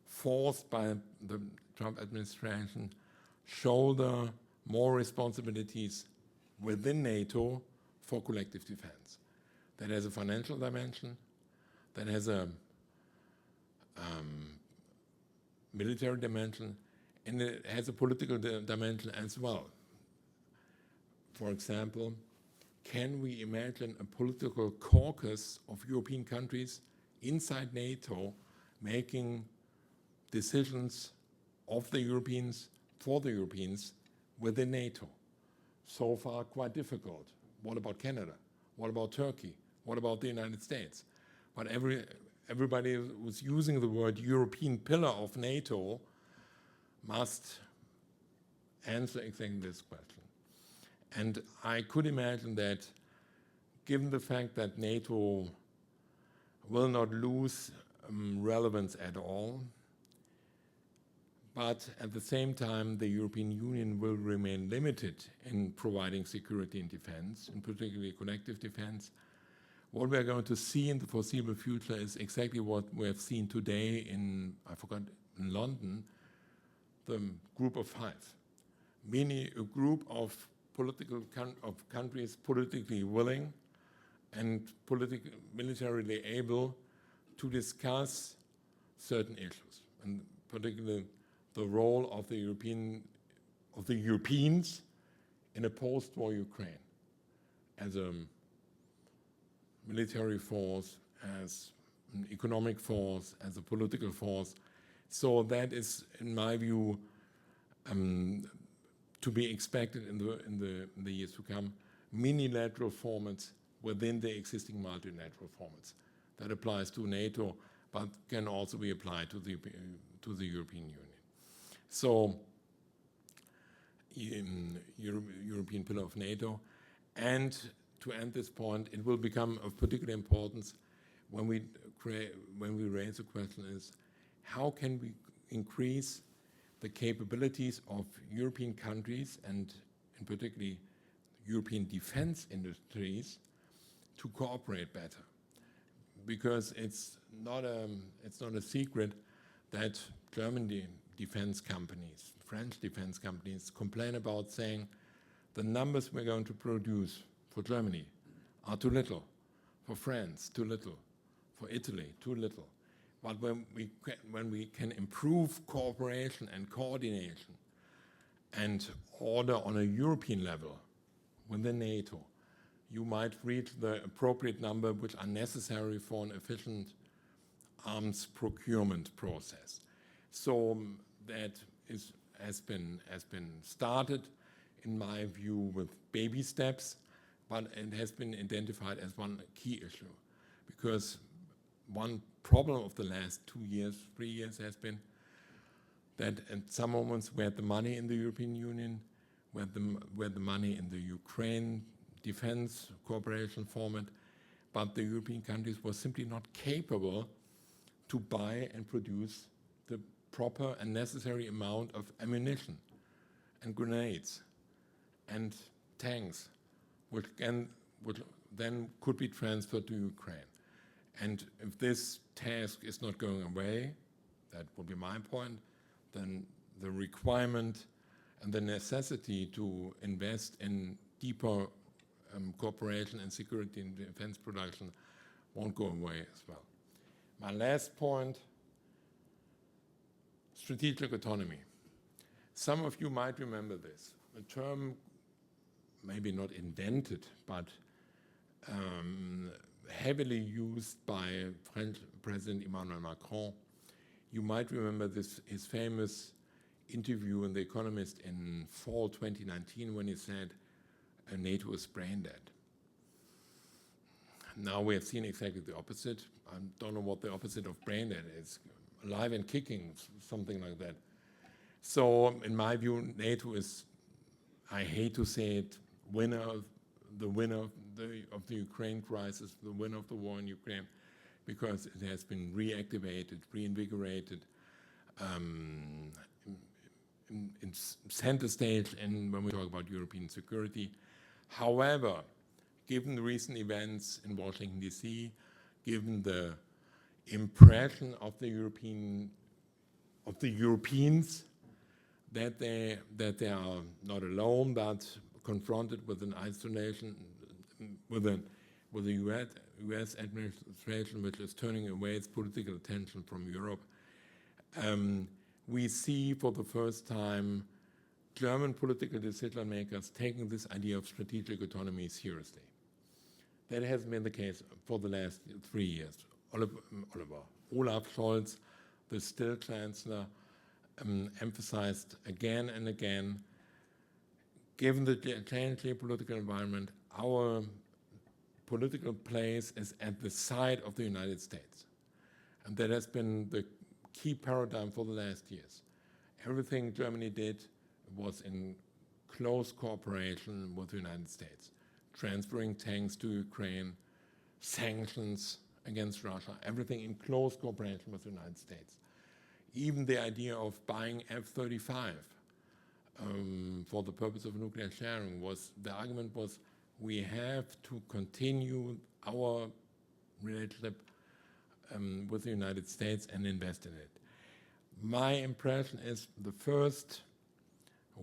forced by the Trump administration, shoulder more responsibilities within NATO for collective defense? That has a financial dimension, that has a military dimension, and it has a political dimension as well. For example, can we imagine a political caucus of European countries inside NATO making decisions of the Europeans for the Europeans within NATO? So far, quite difficult. What about Canada? What about Turkey? What about the United States? But everybody who's using the word European pillar of NATO must answer exactly this question. And I could imagine that, given the fact that NATO will not lose relevance at all, but at the same time, the European Union will remain limited in providing security and defense, and particularly collective defense. What we're going to see in the foreseeable future is exactly what we have seen today in London, the Group of Five, meaning a group of countries politically willing and militarily able to discuss certain issues, and particularly the role of the Europeans in a post-war Ukraine as a military force, as an economic force, as a political force. So that is, in my view, to be expected in the years to come, minilateral formats within the existing multilateral formats. That applies to NATO, but can also be applied to the European Union. So, European pillar of NATO, and to end this point, it will become of particular importance when we raise the question is, how can we increase the capabilities of European countries, and in particularly European defense industries, to cooperate better? Because it's not a secret that German defense companies, French defense companies complain about saying the numbers we're going to produce for Germany are too little, for France too little, for Italy too little. But when we can improve cooperation and coordination and order on a European level within NATO, you might reach the appropriate number which are necessary for an efficient arms procurement process. So that has been started, in my view, with baby steps, but it has been identified as one key issue, because one problem of the last 2 years, 3 years has been that at some moments we had the money in the European Union, we had the money in the Ukraine defense cooperation format, but the European countries were simply not capable to buy and produce the proper and necessary amount of ammunition and grenades and tanks, which then could be transferred to Ukraine. And if this task is not going away, that would be my point, then the requirement and the necessity to invest in deeper cooperation and security and defense production won't go away as well. My last point, strategic autonomy. Some of you might remember this, a term maybe not invented, but heavily used by French President Emmanuel Macron. You might remember his famous interview in The Economist in fall 2019 when he said, NATO is brain dead. Now we have seen exactly the opposite. I don't know what the opposite of brain dead is. Alive and kicking, something like that. So in my view, NATO is, I hate to say it, the winner of the Ukraine crisis, the winner of the war in Ukraine, because it has been reactivated, reinvigorated, in center stage when we talk about European security. However, given the recent events in Washington, D.C., given the impression of the Europeans that they are not alone, but confronted with an isolation, with a U.S. administration which is turning away its political attention from Europe, we see for the first time German political decision makers taking this idea of strategic autonomy seriously. That hasn't been the case for the last 3 years. Olaf Scholz, the still Chancellor, emphasized again and again, given the changed geopolitical environment, our political place is at the side of the United States. And that has been the key paradigm for the last years. Everything Germany did was in close cooperation with the United States, transferring tanks to Ukraine, sanctions against Russia, everything in close cooperation with the United States. Even the idea of buying F-35 for the purpose of nuclear sharing the argument was, we have to continue our relationship with the United States and invest in it. My impression is the first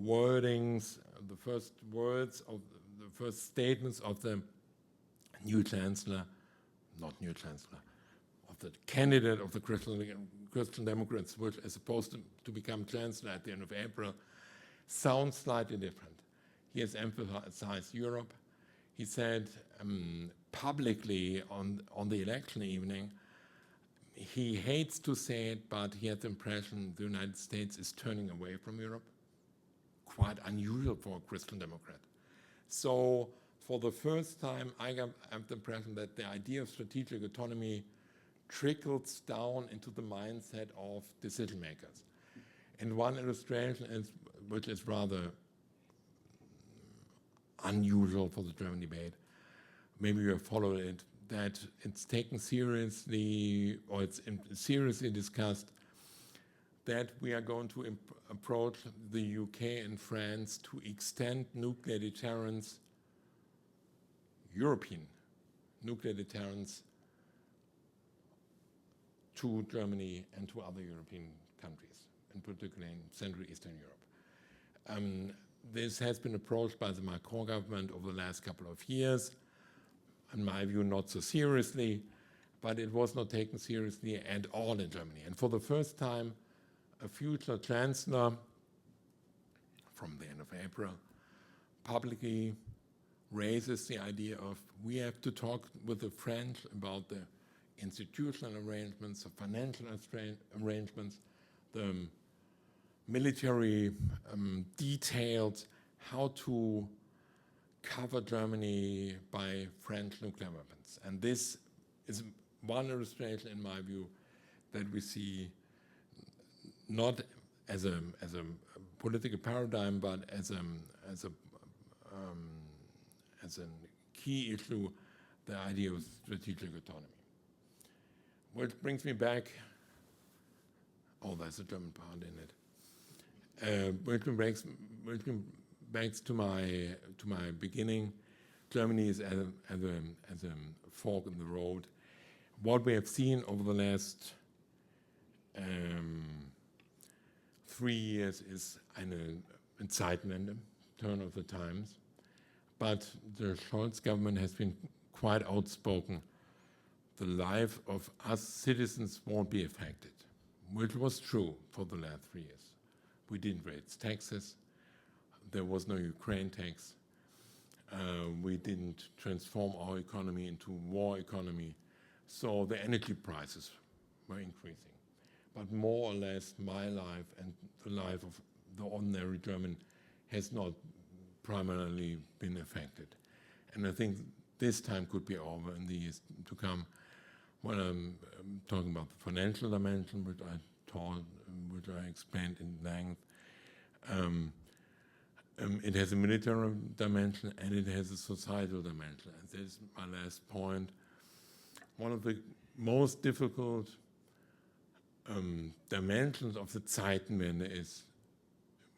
wordings, the first words of the first statements of the new chancellor, not new chancellor, of the candidate of the Christian Democrats, which is supposed to become chancellor at the end of April, sounds slightly different. He has emphasized Europe. He said publicly on the election evening, he hates to say it, but he has the impression the United States is turning away from Europe. Quite unusual for a Christian Democrat. So for the first time, I have the impression that the idea of strategic autonomy trickles down into the mindset of decision makers. And one illustration is, which is rather unusual for the German debate, maybe you have followed it, that it's taken seriously, or it's seriously discussed, that we are going to approach the UK and France to extend nuclear deterrence, European nuclear deterrence, to Germany and to other European countries, in particular in Central Eastern Europe. This has been approached by the Macron government over the last couple of years. In my view, not so seriously, but it was not taken seriously at all in Germany. And for the first time, a future chancellor from the end of April publicly raises the idea of we have to talk with the French about the institutional arrangements, the financial arrangements, the military details, how to cover Germany by French nuclear weapons. And this is one illustration, in my view, that we see not as a political paradigm, but as a key issue, the idea of strategic autonomy. Which brings me back. Oh, there's a German part in it. Which brings back to my beginning. Germany is as a fork in the road. What we have seen over the last 3 years is an Zeitenwende, turn of the times. But the Scholz government has been quite outspoken. The life of us citizens won't be affected, which was true for the last 3 years. We didn't raise taxes. There was no Ukraine tax. We didn't transform our economy into war economy. So the energy prices were increasing. But more or less, my life and the life of the ordinary German has not primarily been affected. And I think this time could be over in the years to come. When I'm talking about the financial dimension, which I explained in length, it has a military dimension and it has a societal dimension. And this is my last point. One of the most difficult dimensions of the Zeitenwende is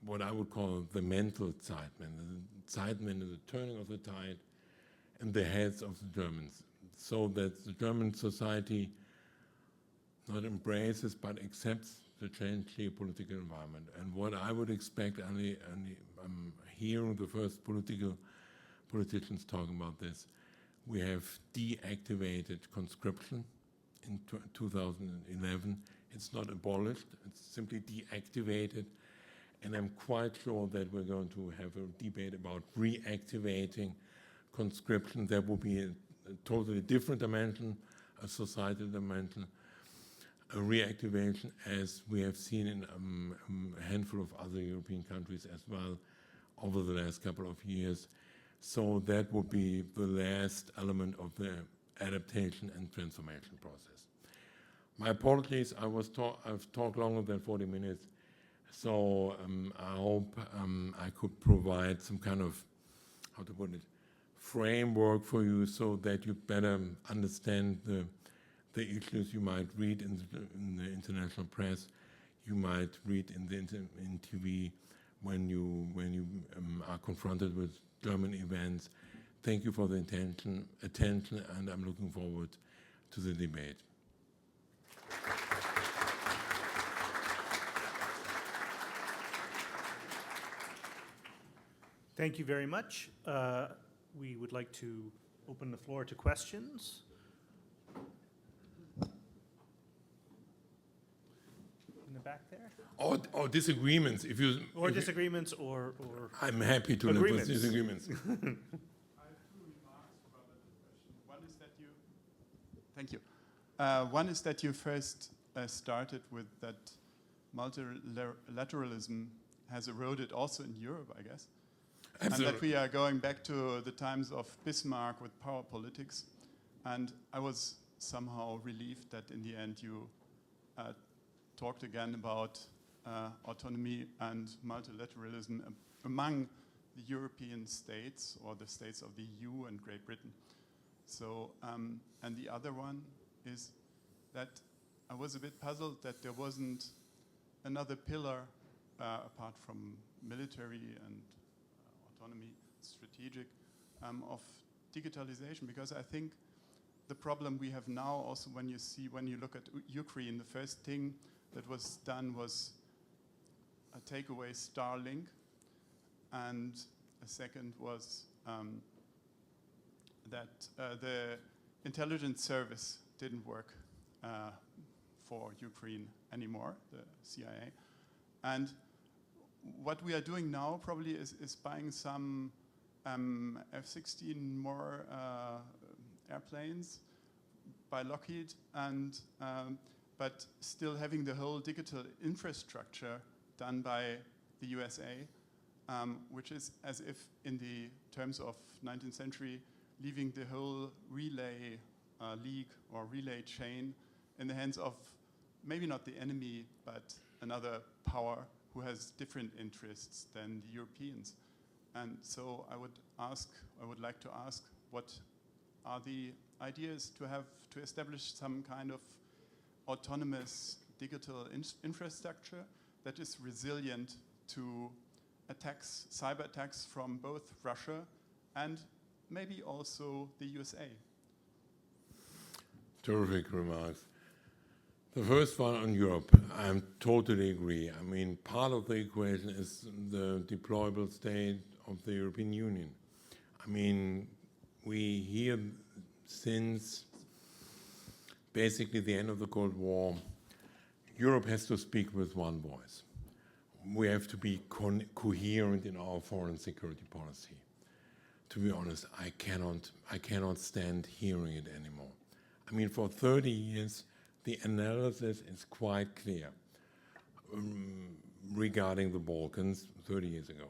what I would call the mental Zeitenwende. The Zeitenwende is the turning of the tide in the heads of the Germans, so that the German society not embraces but accepts the changed geopolitical environment. And what I would expect, and I'm hearing the first politicians talking about this, we have deactivated conscription in 2011. It's not abolished, it's simply deactivated. And I'm quite sure that we're going to have a debate about reactivating conscription. That will be a totally different dimension, a societal dimension, a reactivation, as we have seen in a handful of other European countries as well over the last couple of years. So that will be the last element of the adaptation and transformation process. My apologies, I've talked longer than 40 minutes, so I hope I could provide some kind of, how to put it, framework for you so that you better understand the issues you might read in the international press, you might read in TV when you are confronted with German events. Thank you for the attention, and I'm looking forward to the debate. Thank you very much. We would like to open the floor to questions. In the back there? Or disagreements, if you... Or if you- disagreements or I'm happy to live with Agreements. disagreements. I have 2 remarks about the question. One is that you, thank you. One is that you first started with that multilateralism has eroded also in Europe, I guess. And that Absolutely. we are going back to the times of Bismarck with power politics. And I was somehow relieved that in the end you talked again about autonomy and multilateralism among the European states or the states of the EU and Great Britain. So, and the other one is that I was a bit puzzled that there wasn't another pillar apart from military and autonomy, strategic, of digitalization, because I think the problem we have now also when you look at Ukraine, the first thing that was done was take away Starlink, and a second was that the intelligence service didn't work for Ukraine anymore, the CIA. And what we are doing now probably is buying some F-16 more airplanes by Lockheed, and but still having the whole digital infrastructure done by the USA, which is as if in the terms of 19th century, leaving the whole relay league or relay chain in the hands of maybe not the enemy, but another power who has different interests than the Europeans. And so I would like to ask, what are the ideas to establish some kind of autonomous digital infrastructure that is resilient to attacks, cyber attacks from both Russia and maybe also the USA? Terrific remarks. The first one on Europe, I totally agree. I mean, part of the equation is the deployable state of the European Union. I mean, we hear since basically the end of the Cold War, Europe has to speak with one voice. We have to be coherent in our foreign security policy. To be honest, I cannot stand hearing it anymore. I mean, for 30 years, the analysis is quite clear regarding the Balkans 30 years ago,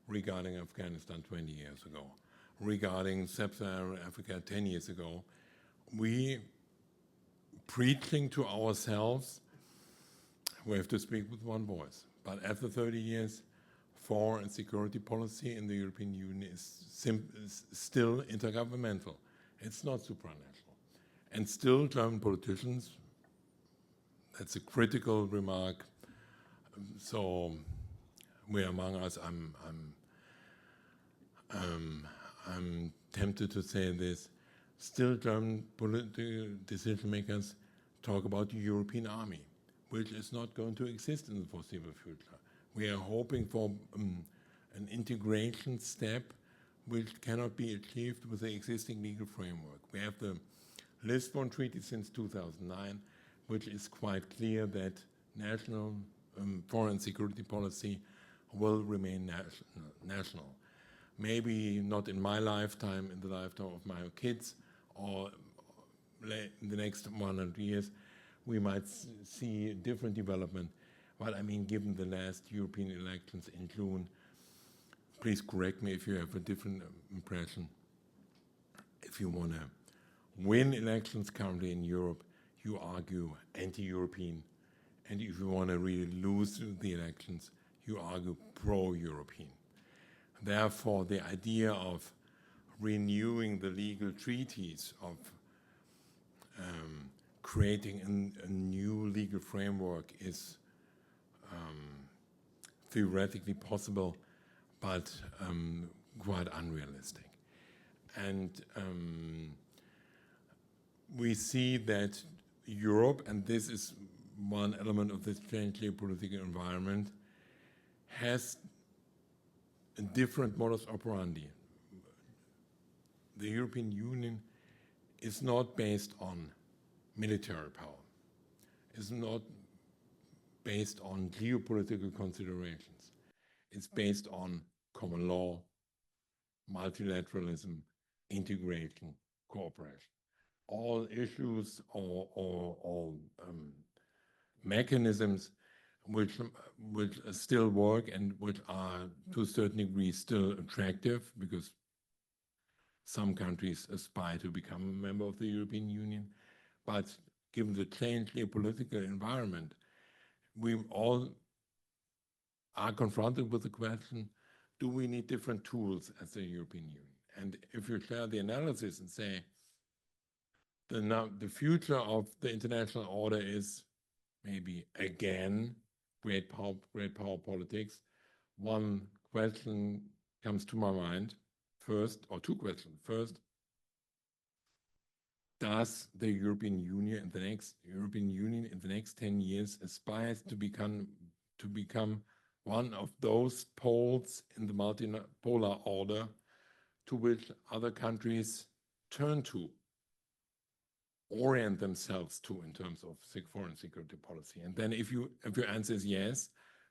regarding Afghanistan 20 years ago, regarding Sub-Saharan Africa 10 years ago. We, preaching to ourselves, we have to speak with one voice. But after 30 years, foreign and security policy in the European Union is still intergovernmental. It's not supranational. And still German politicians, that's a critical remark. So we're among us. I'm tempted to say this. Still German political decision makers talk about the European army, which is not going to exist in the foreseeable future. We are hoping for an integration step which cannot be achieved with the existing legal framework. We have the Lisbon Treaty since 2009. which is quite clear that national foreign security policy will remain national. Maybe not in my lifetime, in the lifetime of my kids, or in the next 100 years, we might see a different development. But I mean, given the last European elections in June, please correct me if you have a different impression. If you want to win elections currently in Europe, you argue anti-European. And if you want to really lose the elections, you argue pro-European. Therefore, the idea of renewing the legal treaties, of creating a new legal framework is theoretically possible, but quite unrealistic. And we see that Europe, and this is one element of this changed geopolitical environment, has a different modus operandi. The European Union is not based on military power, is not based on geopolitical considerations. It's based on common law, multilateralism, integration, cooperation. All issues or mechanisms which still work and which are to a certain degree still attractive, because some countries aspire to become a member of the European Union. But given the changed geopolitical environment, we all are confronted with the question, do we need different tools as the European Union? And if you share the analysis and say, the future of the international order is maybe again great power politics, one question comes to my mind first, or two questions. First, does the European Union in the next 10 years aspire to become one of those poles in the multipolar order to which other countries turn to, orient themselves to in terms of foreign security policy? And then if your answer is yes,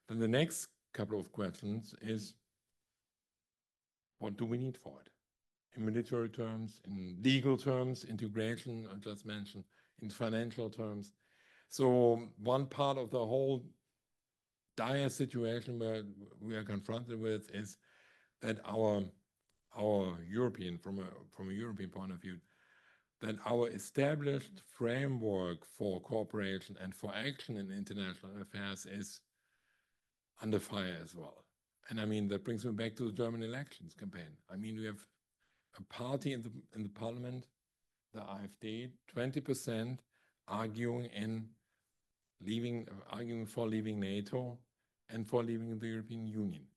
then the next couple of questions is, what do we need for it? In military terms, in legal terms, integration, I just mentioned, in financial terms. So one part of the whole dire situation where we are confronted with is that our European, from a European point of view, that our established framework for cooperation and for action in international affairs is under fire as well. And I mean, that brings me back to the German elections campaign. I mean, we have a party in the parliament, the AfD, 20% arguing for leaving NATO and for leaving the European Union.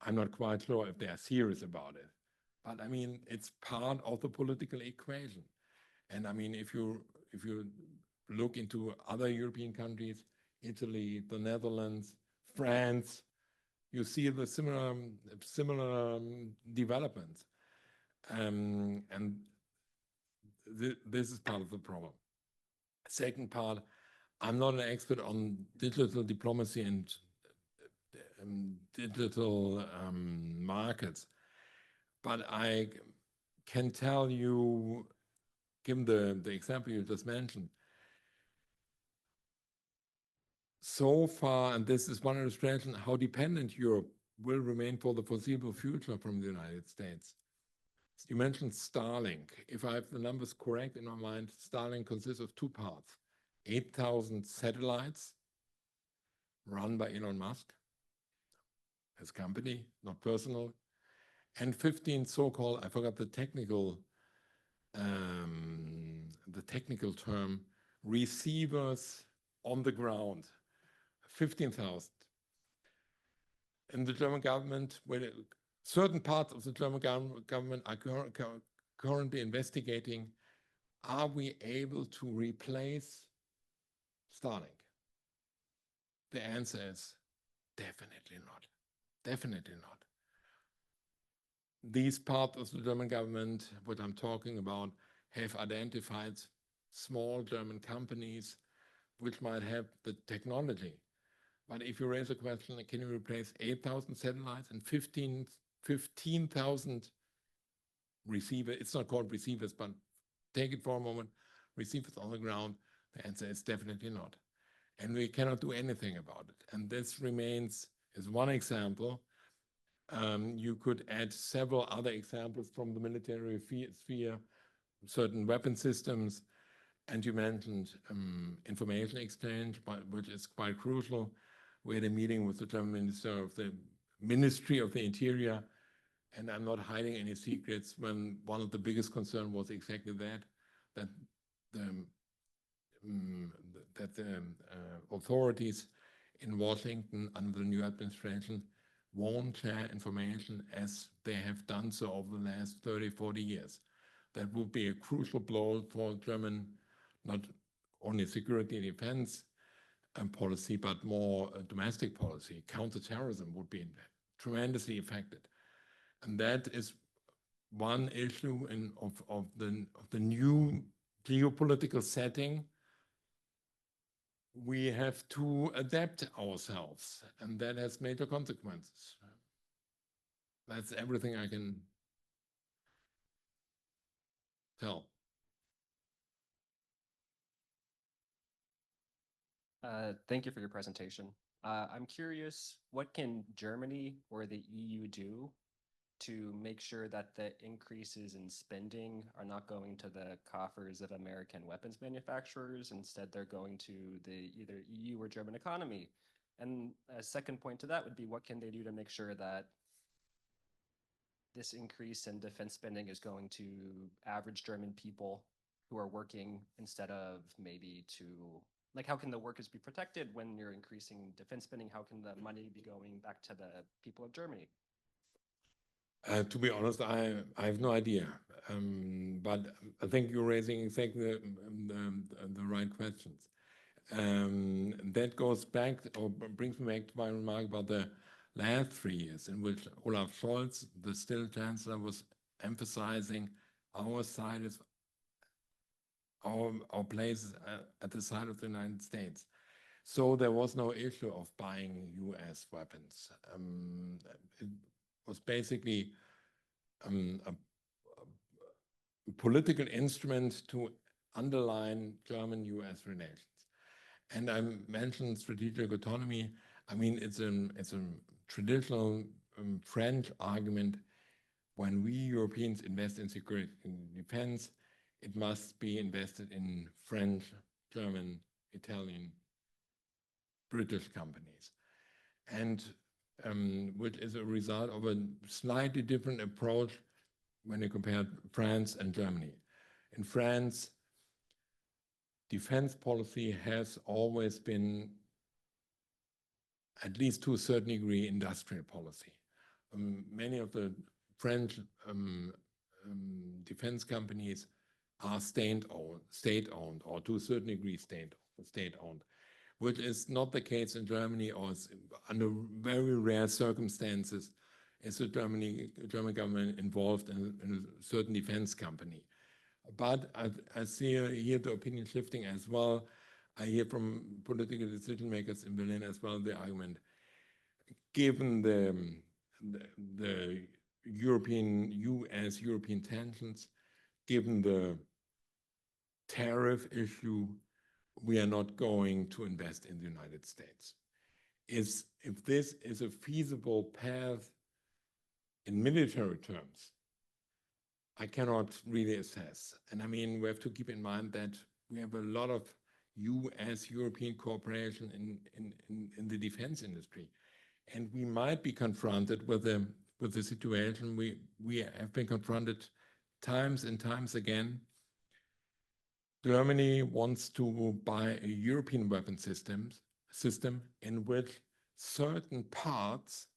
I'm not quite sure if they are serious about it, but I mean, it's part of the political equation. And I mean, if you look into other European countries, Italy, the Netherlands, France, you see the similar developments. And this is part of the problem. Second part, I'm not an expert on digital diplomacy and digital markets, but I can tell you, given the example you just mentioned, so far, and this is one illustration how dependent Europe will remain for the foreseeable future from the United States. You mentioned Starlink. If I have the numbers correct in my mind, Starlink consists of two parts: 8,000 satellites run by Elon Musk, his company, not personal, and 15 so-called, I forgot the technical term, receivers on the ground, 15,000. In the German government, certain parts of the German government are currently investigating, are we able to replace Starlink? The answer is definitely not. Definitely not. These parts of the German government, what I'm talking about, have identified small German companies which might have the technology. But if you raise a question, can you replace 8,000 satellites and 15,000 receivers? It's not called receivers, but take it for a moment, receivers on the ground. The answer is definitely not. And we cannot do anything about it. And this remains as one example. You could add several other examples from the military sphere, certain weapon systems, and you mentioned information exchange, which is quite crucial. We had a meeting with the German Ministry of the Interior, and I'm not hiding any secrets when one of the biggest concerns was exactly that the authorities in Washington under the new administration won't share information as they have done so over the last 30, 40 years. That would be a crucial blow for German, not only security and defense policy, but more domestic policy. Counterterrorism would be tremendously affected. And that is one issue of the new geopolitical setting. We have to adapt ourselves, and that has major consequences. That's everything I can tell. Thank you for your presentation. I'm curious, what can Germany or the EU do to make sure that the increases in spending are not going to the coffers of American weapons manufacturers? Instead, they're going to the either EU or German economy. And a second point to that would be, what can they do to make sure that this increase in defense spending is going to average German people who are working instead of maybe to, like, how can the workers be protected when you're increasing defense spending? How can the money be going back to the people of Germany? To be honest, I have no idea, but I think you're raising exactly the right questions. That goes back, or brings me back to my remark about the last 3 years in which Olaf Scholz, the still chancellor, was emphasizing our side is our place at the side of the United States. So there was no issue of buying US weapons. It was basically a political instrument to underline German-US relations. And I mentioned strategic autonomy. I mean, it's a traditional French argument. When we Europeans invest in security and defense, it must be invested in French, German, Italian, British companies. And which is a result of a slightly different approach when you compare France and Germany. In France, defense policy has always been, at least to a certain degree, industrial policy. Many of the French defense companies are state-owned, or to a certain degree state-owned, which is not the case in Germany, or under very rare circumstances is the German government involved in a certain defense company. But I see here the opinion shifting as well. I hear from political decision makers in Berlin as well the argument, given the US-European tensions, given the tariff issue, we are not going to invest in the United States. If this is a feasible path in military terms, I cannot really assess. And I mean, we have to keep in mind that we have a lot of US-European cooperation in the defense industry. And we might be confronted with the situation we have been confronted times and times again. Germany wants to buy a European weapon system in which certain parts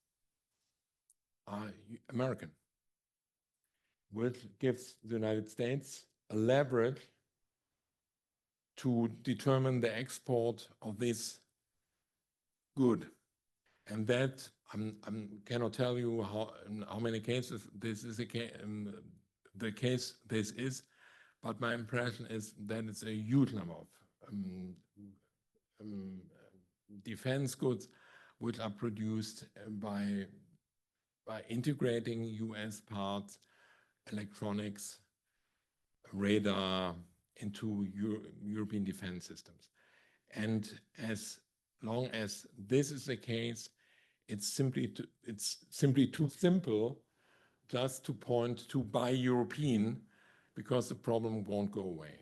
are American, which gives the United States a leverage to determine the export of this good. And that I cannot tell you how many cases this is the case this is, but my impression is that it's a huge number of defense goods which are produced by integrating US parts, electronics, radar into European defense systems. And as long as this is the case, it's simply too simple just to point to buy European, because the problem won't go away.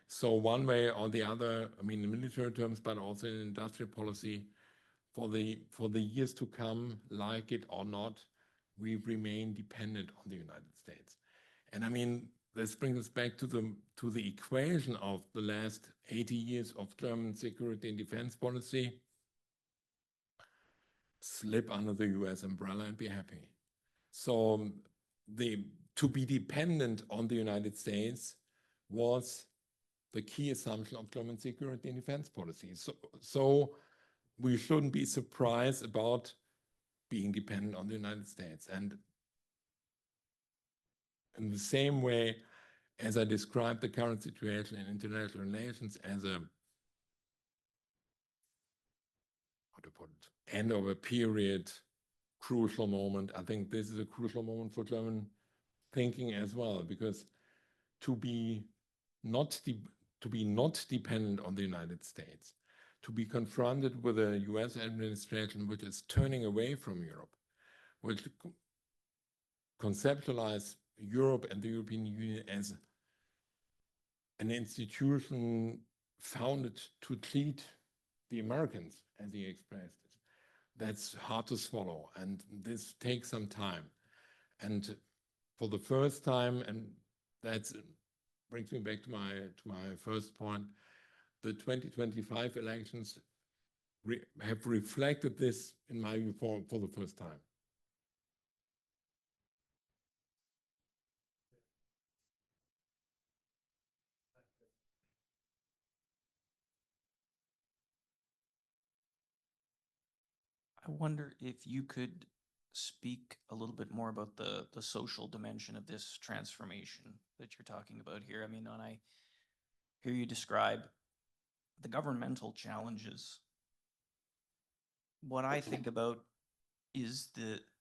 So one way or the other, I mean in military terms, but also in industrial policy, for the years to come, like it or not, we remain dependent on the United States. And I mean, this brings us back to the equation of the last 80 years of German security and defense policy. Slip under the US umbrella and be happy. So to be dependent on the United States was the key assumption of German security and defense policy. So we shouldn't be surprised about being dependent on the United States. And in the same way as I described the current situation in international relations as a, how to put it, end of a period, crucial moment, I think this is a crucial moment for German thinking as well, because to be not dependent on the United States, to be confronted with a US administration which is turning away from Europe, which conceptualize Europe and the European Union as an institution founded to treat the Americans, as he expressed it. That's hard to swallow, and this takes some time. And for the first time, and that brings me back to my first point, the 2025 elections have reflected this, in my view, for the first time. I wonder if you could speak a little bit more about the social dimension of this transformation that you're talking about here. I mean, when I hear you describe the governmental challenges, what I think about is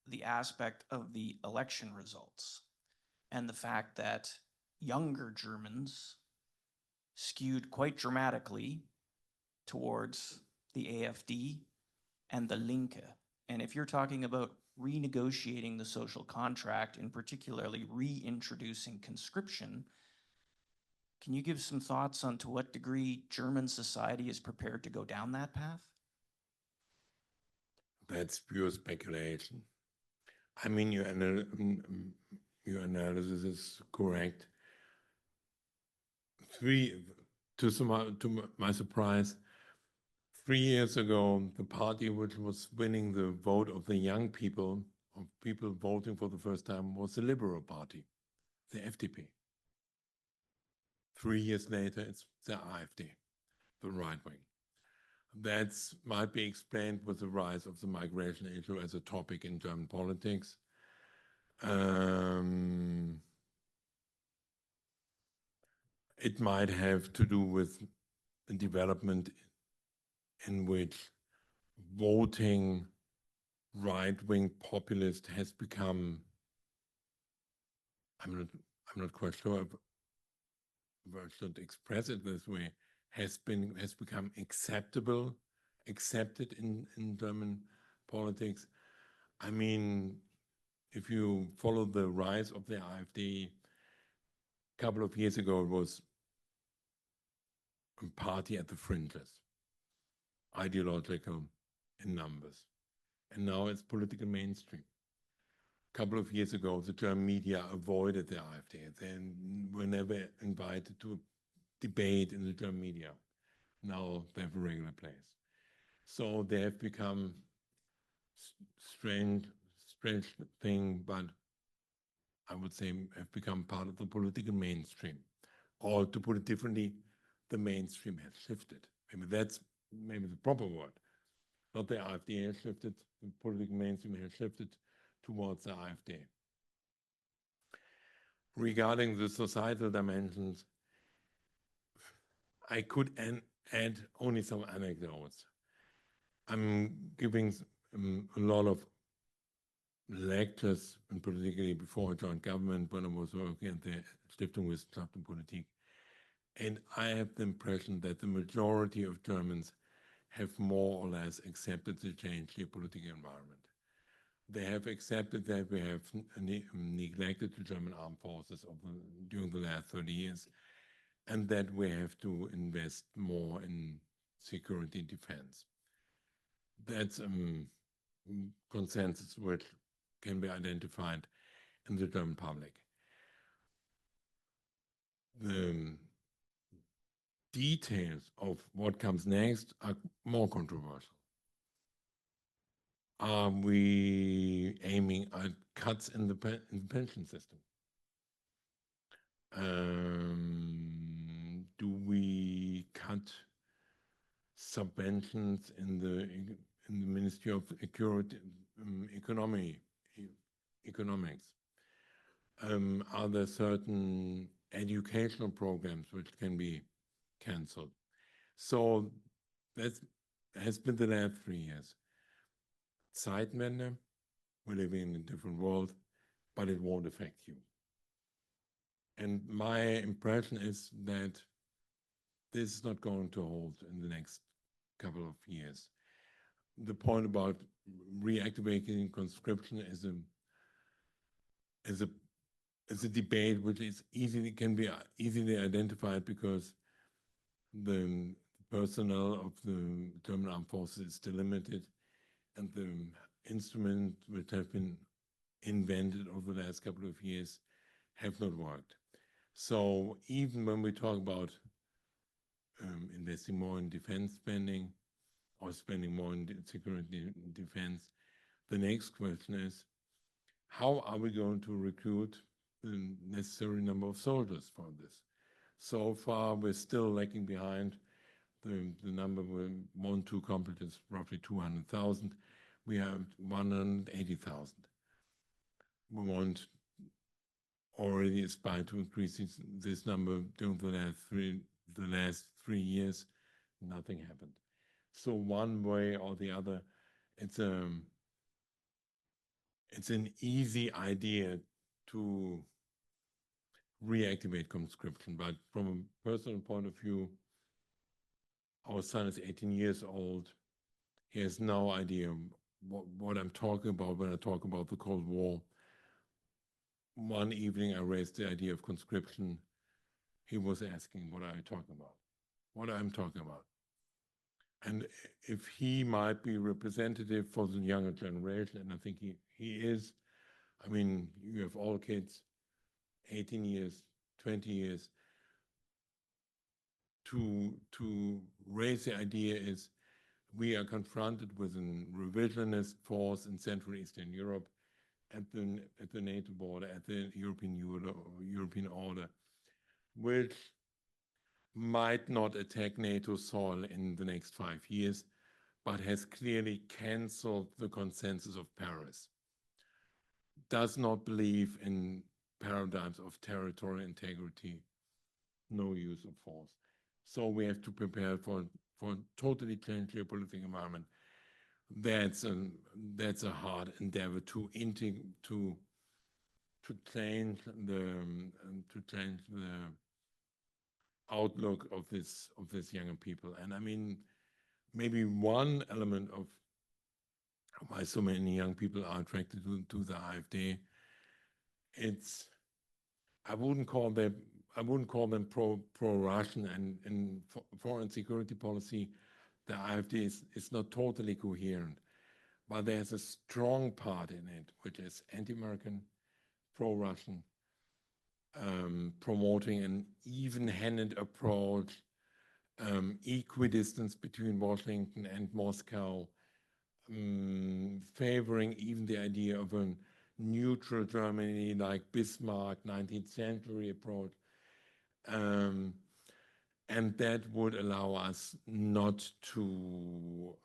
the aspect of the election results and the fact that younger Germans skewed quite dramatically towards the AfD and the Linke. And if you're talking about renegotiating the social contract and particularly reintroducing conscription, can you give some thoughts on to what degree German society is prepared to go down that path? That's pure speculation. I mean, your analysis is correct. To my surprise, 3 years ago, the party which was winning the vote of the young people, of people voting for the first time, was the Liberal Party, the FDP. 3 years later, it's the AfD, the right wing. That might be explained with the rise of the migration issue as a topic in German politics. It might have to do with the development in which voting right-wing populist has become, I'm not quite sure if I should express it this way, has become accepted in German politics. I mean, if you follow the rise of the AfD, a couple of years ago it was a party at the fringes, ideological in numbers. And now it's political mainstream. A couple of years ago, the German media avoided the AfD. They were never invited to debate in the German media. Now they have a regular place. So they have become strange thing, but I would say have become part of the political mainstream. Or to put it differently, the mainstream has shifted. Maybe that's maybe the proper word. Not the AfD has shifted, the political mainstream has shifted towards the AfD. Regarding the societal dimensions, I could add only some anecdotes. I'm giving a lot of lectures, and particularly before I joined government, when I was working at the Stiftung Wissenschaft und Politik. And I have the impression that the majority of Germans have more or less accepted the changed geopolitical environment. They have accepted that we have neglected the German armed forces during the last 30 years, and that we have to invest more in security and defense. That's a consensus which can be identified in the German public. The details of what comes next are more controversial. Are we aiming at cuts in the pension system? Do we cut subventions in the Ministry of Economics? Are there certain educational programs which can be cancelled? So that has been the last 3 years. Zeitwende, we're living in a different world, but it won't affect you. And my impression is that this is not going to hold in the next couple of years. The point about reactivating conscription is a debate which is can be easily identified because the personnel of the German armed forces is still limited, and the instruments which have been invented over the last couple of years have not worked. So even when we talk about investing more in defense spending or spending more in security and defense, the next question is, how are we going to recruit the necessary number of soldiers for this? So far, we're still lagging behind. The number we want to accomplish is roughly 200,000. We have 180,000. We want already aspire to increase this number during the last three years. Nothing happened. So one way or the other, it's an easy idea to reactivate conscription, but from a personal point of view, our son is 18 years old. He has no idea what I'm talking about when I talk about the Cold War. One evening I raised the idea of conscription. He was asking what I'm talking about. And if he might be representative for the younger generation, and I think he is, I mean, you have all kids, 18 years, 20 years, to raise the idea is we are confronted with a revisionist force in Central Eastern Europe at the NATO border, at the European order, which might not attack NATO soil in the next 5 years, but has clearly cancelled the consensus of Paris. Does not believe in paradigms of territorial integrity, no use of force. So we have to prepare for a totally changed geopolitical environment. That's a hard endeavor to change the outlook of this younger people. And I mean, maybe one element of why so many young people are attracted to the AfD, I wouldn't call them pro-Russian, and in foreign security policy, the AfD is not totally coherent, but there's a strong part in it, which is anti-American, pro-Russian, promoting an even-handed approach, equidistance between Washington and Moscow, favoring even the idea of a neutral Germany like Bismarck 19th century approach. And that would allow us not to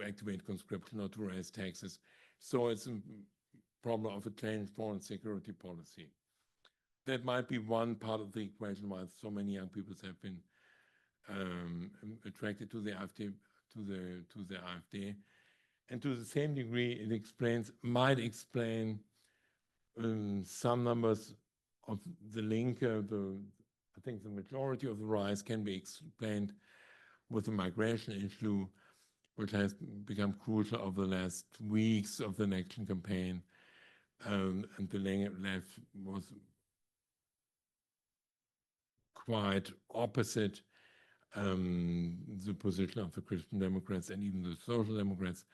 activate conscription or to raise taxes. So it's a problem of a changed foreign security policy. That might be one part of the equation why so many young people have been attracted to the AfD, to the AfD, and to the same degree, it might explain some numbers of the Linke. I think the majority of the rise can be explained with the migration issue, which has become crucial over the last weeks of the election campaign. And the left was quite opposite the position of the Christian Democrats and even the Social Democrats.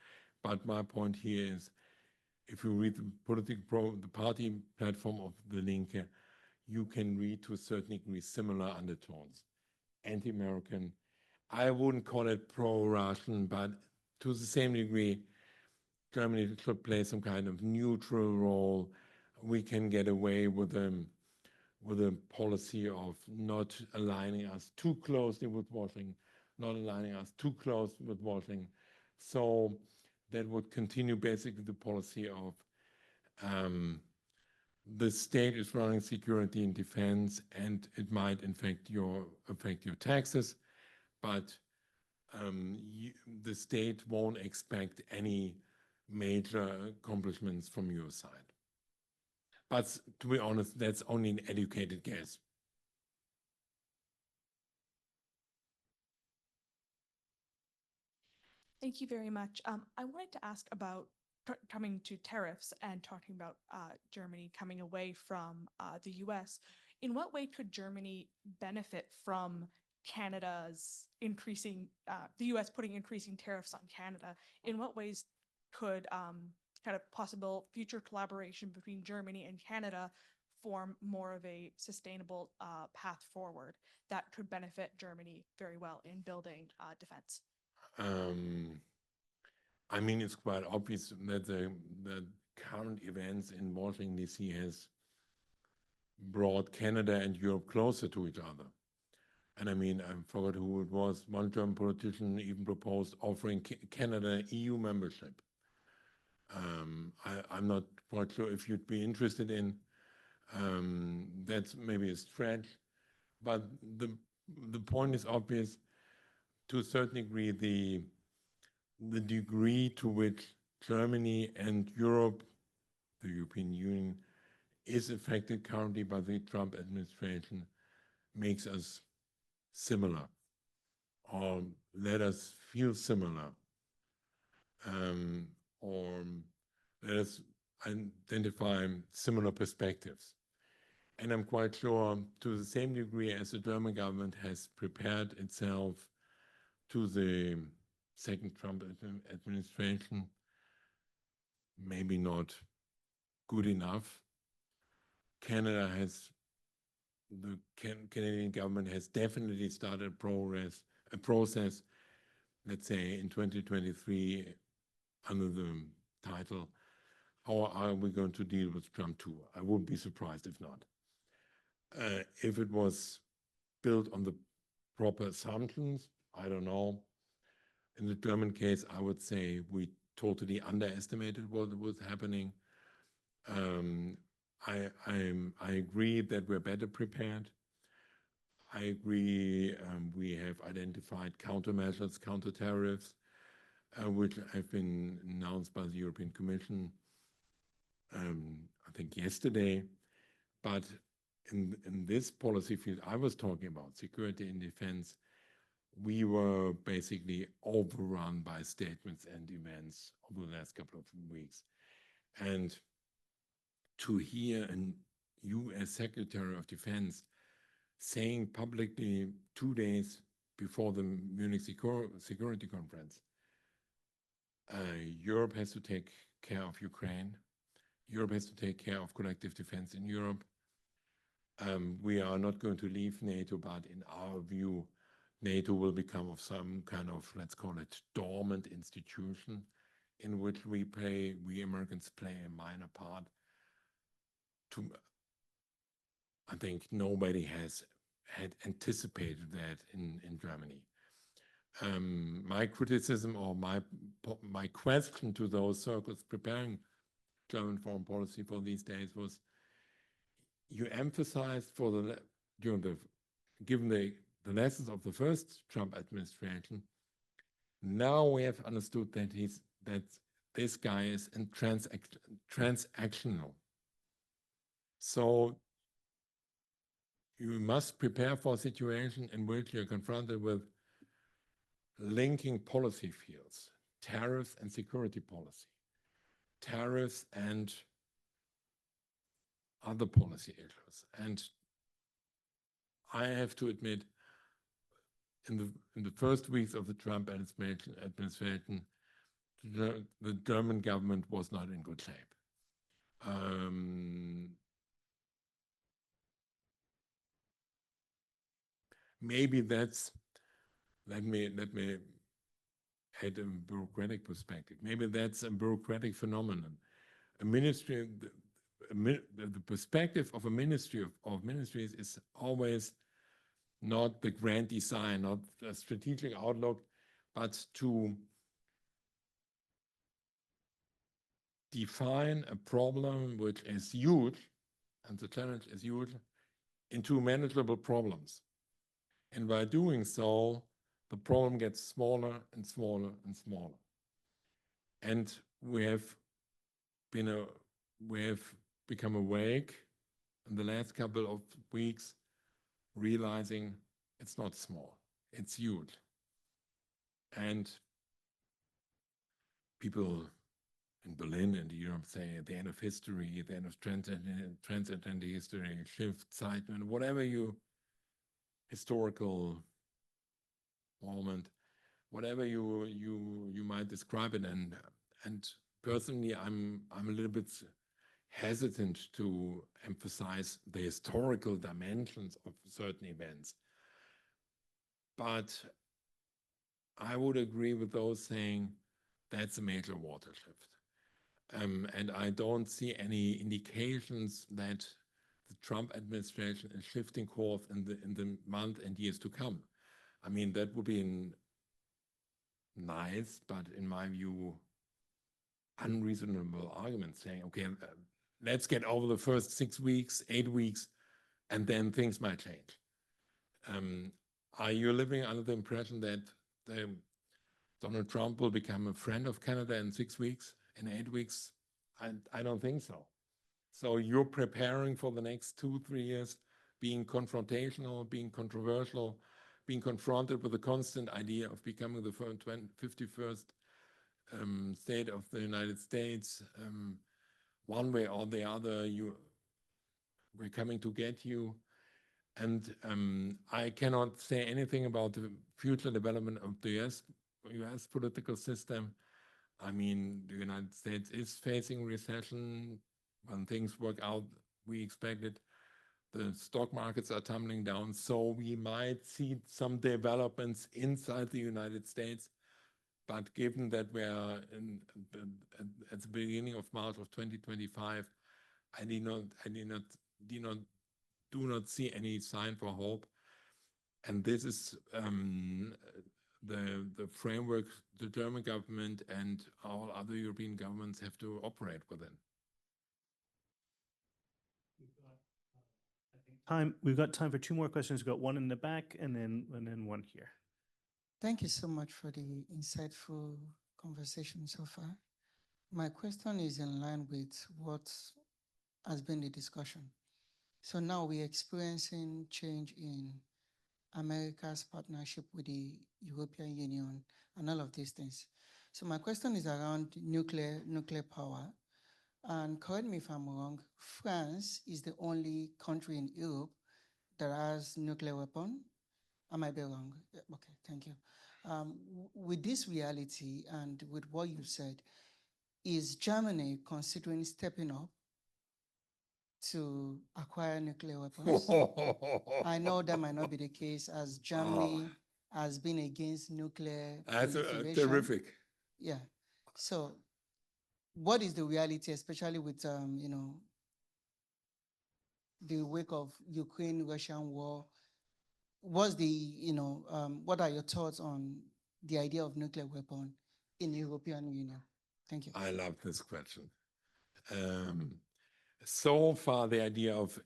But my point here is, if you read the party platform of the Linke, you can read to a certain degree similar undertones. Anti-American, I wouldn't call it pro-Russian, but to the same degree, Germany should play some kind of neutral role. We can get away with a policy of not aligning us too closely with Washington, not aligning us too close with Washington. So that would continue basically the policy of the state is running security and defense, and it might affect your taxes, but the state won't expect any major accomplishments from your side. But to be honest, that's only an educated guess. Thank you very much. I wanted to ask about coming to tariffs and talking about Germany coming away from the US. In what way could Germany benefit from Canada's increasing, the US putting increasing tariffs on Canada? In what ways could kind of possible future collaboration between Germany and Canada form more of a sustainable path forward that could benefit Germany very well in building defense? I mean, it's quite obvious that the current events in Washington, D.C. has brought Canada and Europe closer to each other. And I mean, I forgot who it was. One German politician even proposed offering Canada EU membership. I'm not quite sure if you'd be interested in. That's maybe a stretch, but the point is obvious. To a certain degree, the degree to which Germany and Europe, the European Union, is affected currently by the Trump administration makes us similar, or let us feel similar, or let us identify similar perspectives. And I'm quite sure, to the same degree as the German government has prepared itself to the second Trump administration, maybe not good enough. The Canadian government has definitely started a process, let's say in 2023, under the title, how are we going to deal with Trump 2? I wouldn't be surprised if not. If it was built on the proper assumptions, I don't know. In the German case, I would say we totally underestimated what was happening. I agree that we're better prepared. I agree we have identified countermeasures, counter tariffs, which have been announced by the European Commission, I think yesterday. But in this policy field I was talking about, security and defense, we were basically overrun by statements and events over the last couple of weeks. And to hear a US Secretary of Defense saying publicly 2 days before the Munich Security Conference, Europe has to take care of Ukraine. Europe has to take care of collective defense in Europe. We are not going to leave NATO, but in our view, NATO will become of some kind of, let's call it, dormant institution in which we Americans play a minor part. I think nobody had anticipated that in Germany. My criticism or my question to those circles preparing German foreign policy for these days was, you emphasized given the the lessons of the first Trump administration, now we have understood that this guy is transactional. So you must prepare for a situation in which you're confronted with linking policy fields, tariffs and security policy, tariffs and other policy issues. And I have to admit, in the first weeks of the Trump administration, the German government was not in good shape. Maybe that's, let me add a bureaucratic perspective. Maybe that's a bureaucratic phenomenon. A ministry, the perspective of a ministry of ministries is always not the grand design, not a strategic outlook, but to define a problem which is huge, and the challenge is huge, into manageable problems. And by doing so, the problem gets smaller and smaller and smaller. And we have become awake in the last couple of weeks, realizing it's not small, it's huge. And people in Berlin and Europe say at the end of history, at the end of transatlantic history, shift, Zeitwende, whatever you historical moment, whatever you might describe it. And personally, I'm a little bit hesitant to emphasize the historical dimensions of certain events. But I would agree with those saying that's a major water shift. And I don't see any indications that the Trump administration is shifting course in the month and years to come. I mean, that would be nice, but in my view, unreasonable argument saying, okay, let's get over the first 6 weeks, 8 weeks, and then things might change. Are you living under the impression that Donald Trump will become a friend of Canada in 6 weeks, in 8 weeks? I don't think so. So you're preparing for the next 2-3 years, being confrontational, being controversial, being confronted with the constant idea of becoming the 51st state of the United States. One way or the other, we're coming to get you. And I cannot say anything about the future development of the US political system. I mean, the United States is facing recession. When things work out, we expect it. The stock markets are tumbling down, so we might see some developments inside the United States. But given that we are at the beginning of March of 2025, I do not see any sign for hope. And this is the framework the German government and all other European governments have to operate within. We've got time for 2 more questions. We've got one in the back and then one here. Thank you so much for the insightful conversation so far. My question is in line with what has been the discussion. So now we're experiencing change in America's partnership with the European Union and all of these things. So my question is around nuclear power. And correct me if I'm wrong, France is the only country in Europe that has nuclear weapon. I might be wrong. Yeah, okay, thank you. With this reality and with what you said, is Germany considering stepping up to acquire nuclear weapons? I know that might not be the case, as Germany has been against nuclear proliferation. Terrific. Yeah. So what is the reality, especially with, the wake of Ukraine-Russian war? What's what are your thoughts on the idea of nuclear weapon in the European Union? Thank you. I love this question. So far, the idea of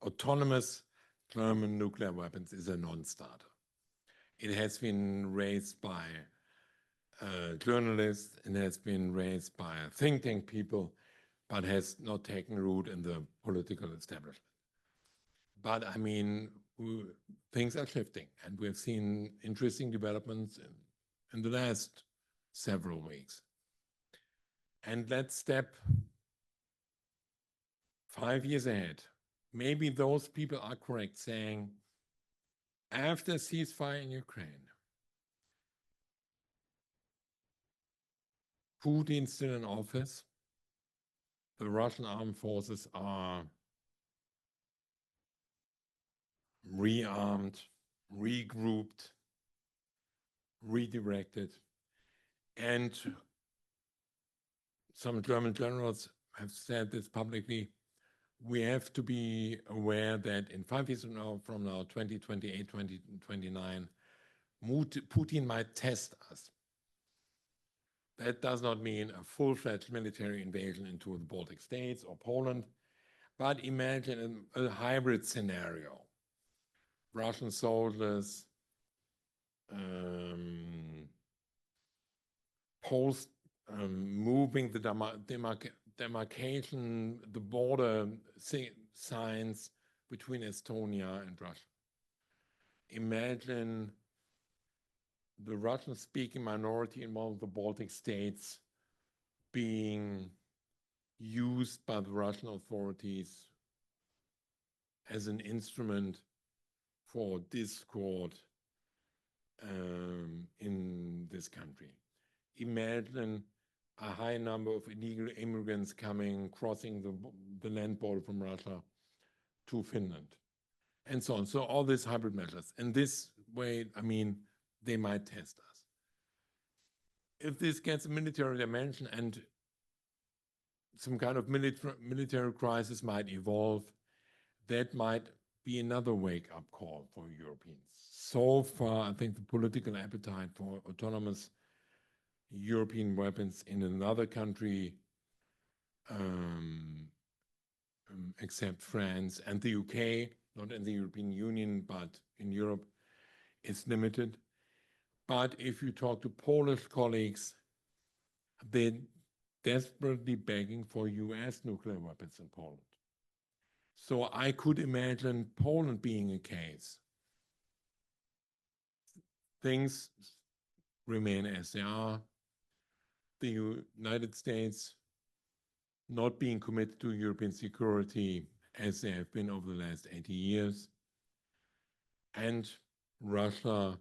autonomous German nuclear weapons is a non-starter. It has been raised by journalists, it has been raised by think tank people, but has not taken root in the political establishment. But I mean, things are shifting, and we've seen interesting developments in the last several weeks. And let's step 5 years ahead. Maybe those people are correct saying, after ceasefire in Ukraine, Putin's still in office, the Russian armed forces are rearmed, regrouped, redirected, and some German generals have said this publicly. We have to be aware that in 5 years from now, 2028, 2029, Putin might test us. That does not mean a full-fledged military invasion into the Baltic states or Poland, but imagine a hybrid scenario. Russian soldiers moving the demarcation, the border signs between Estonia and Russia. Imagine the Russian-speaking minority in one of the Baltic states being used by the Russian authorities as an instrument for discord in this country. Imagine a high number of illegal immigrants crossing the land border from Russia to Finland, and so on. So all these hybrid measures. In this way, I mean, they might test us. If this gets a military dimension and some kind of military crisis might evolve, that might be another wake-up call for Europeans. So far, I think the political appetite for autonomous European weapons in another country, except France and the UK, not in the European Union, but in Europe, is limited. But if you talk to Polish colleagues, they're desperately begging for US nuclear weapons in Poland. So I could imagine Poland being a case. Things remain as they are. The United States not being committed to European security as they have been over the last 80 years, and Russia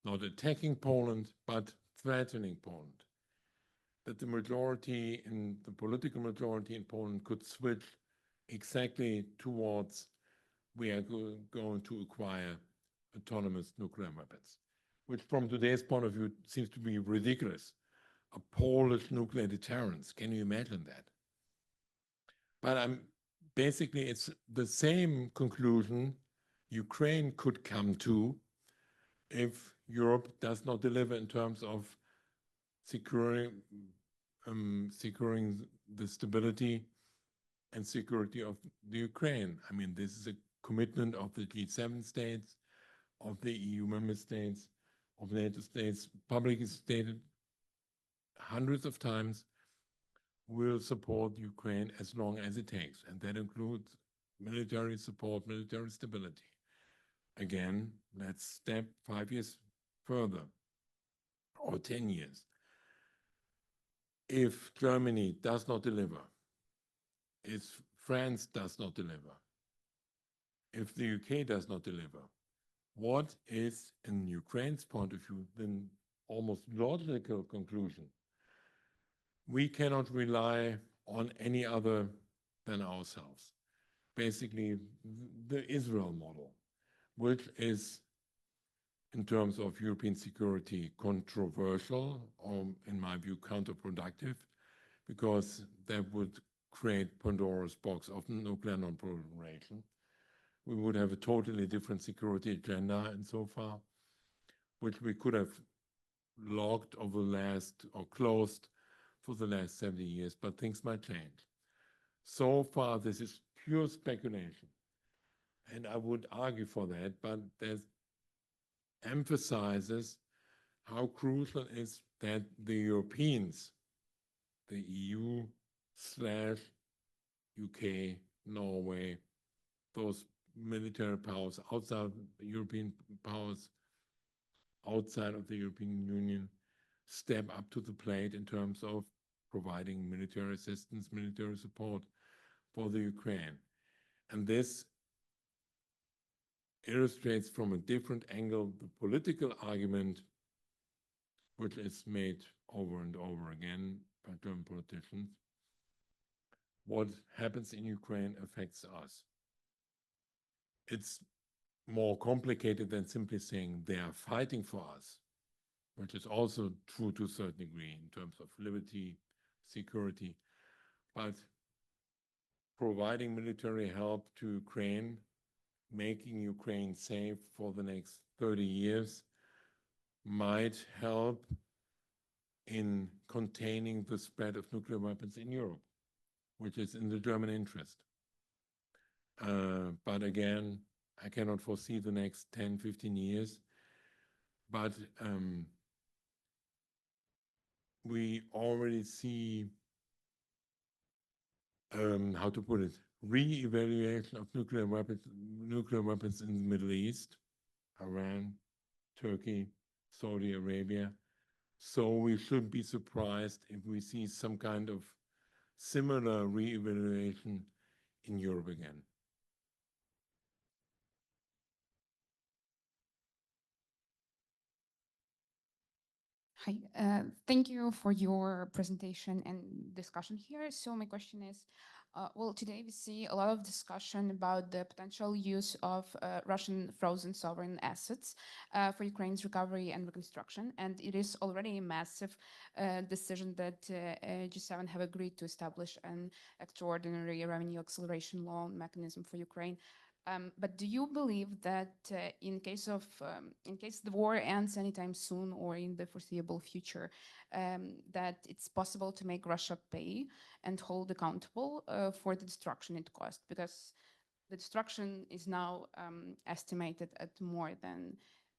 not attacking Poland, but threatening Poland. That the majority, the political majority in Poland could switch exactly towards we are going to acquire autonomous nuclear weapons, which from today's point of view seems to be ridiculous. A Polish nuclear deterrence, can you imagine that? But basically it's the same conclusion Ukraine could come to if Europe does not deliver in terms of securing the stability and security of the Ukraine. I mean, this is a commitment of the G7 states, of the EU member states, of NATO states, publicly stated hundreds of times, will support Ukraine as long as it takes. And that includes military support, military stability. Again, let's step 5 years further, or 10 years. If Germany does not deliver, if France does not deliver, if the UK does not deliver, what is, in Ukraine's point of view, then almost logical conclusion? We cannot rely on any other than ourselves. Basically, the Israel model, which is, in terms of European security, controversial, or in my view, counterproductive, because that would create Pandora's box of nuclear non-proliferation. We would have a totally different security agenda and so far, which we could have logged over the last, or closed for the last 70 years, but things might change. So far, this is pure speculation. and I would argue for that, but that emphasizes how crucial it is that the Europeans, the EU slash UK, Norway, those military powers outside the European powers, outside of the European Union, step up to the plate in terms of providing military assistance, military support for the Ukraine. And this illustrates from a different angle the political argument which is made over and over again by German politicians. What happens in Ukraine affects us. It's more complicated than simply saying they are fighting for us, which is also true to a certain degree in terms of liberty, security, but providing military help to Ukraine, making Ukraine safe for the next 30 years, might help in containing the spread of nuclear weapons in Europe, which is in the German interest. But again, I cannot foresee the next 10, 15 years. But we already see, how to put it, re-evaluation of nuclear weapons in the Middle East, Iran, Turkey, Saudi Arabia. So we shouldn't be surprised if we see some kind of similar re-evaluation in Europe again. Hi, thank you for your presentation and discussion here. So my question is, well, today we see a lot of discussion about the potential use of Russian frozen sovereign assets for Ukraine's recovery and reconstruction. And it is already a massive decision that G7 have agreed to establish an extraordinary revenue acceleration loan mechanism for Ukraine. But do you believe that in case the war ends anytime soon or in the foreseeable future, that it's possible to make Russia pay and hold accountable for the destruction it caused? Because the destruction is now estimated at more than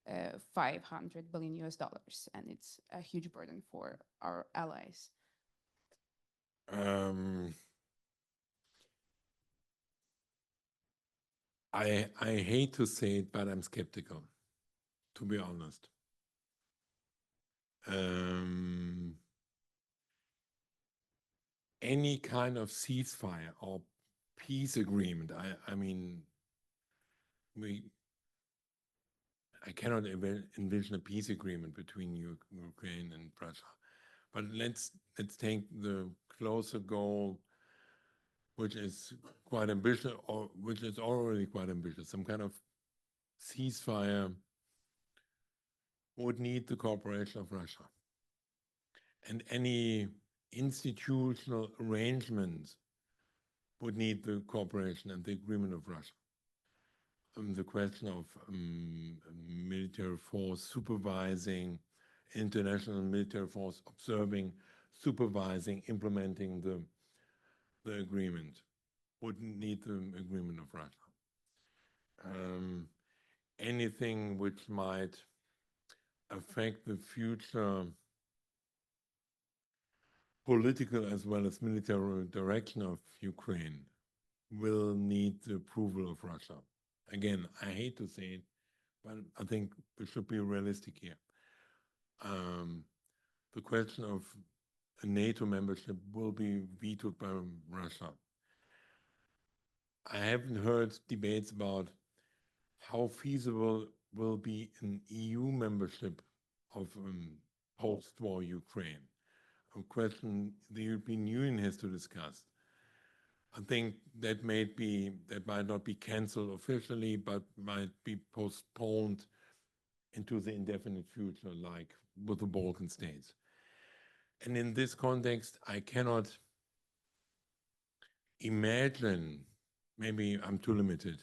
$500 billion US, and it's a huge burden for our allies. I hate to say it, but I'm skeptical, to be honest. Any kind of ceasefire or peace agreement, I mean, I cannot envision a peace agreement between Ukraine and Russia. But let's take the closer goal, which is quite ambitious, or which is already quite ambitious. Some kind of ceasefire would need the cooperation of Russia. And any institutional arrangements would need the cooperation and the agreement of Russia. The question of military force supervising, international military force observing, supervising, implementing the agreement would need the agreement of Russia. Anything which might affect the future political as well as military direction of Ukraine will need the approval of Russia. Again, I hate to say it, but I think we should be realistic here. The question of a NATO membership will be vetoed by Russia. I haven't heard debates about how feasible will be an EU membership of post-war Ukraine. A question the European Union has to discuss. I think that might not be cancelled officially, but might be postponed into the indefinite future, like with the Balkan states. And in this context, I cannot imagine, maybe I'm too limited,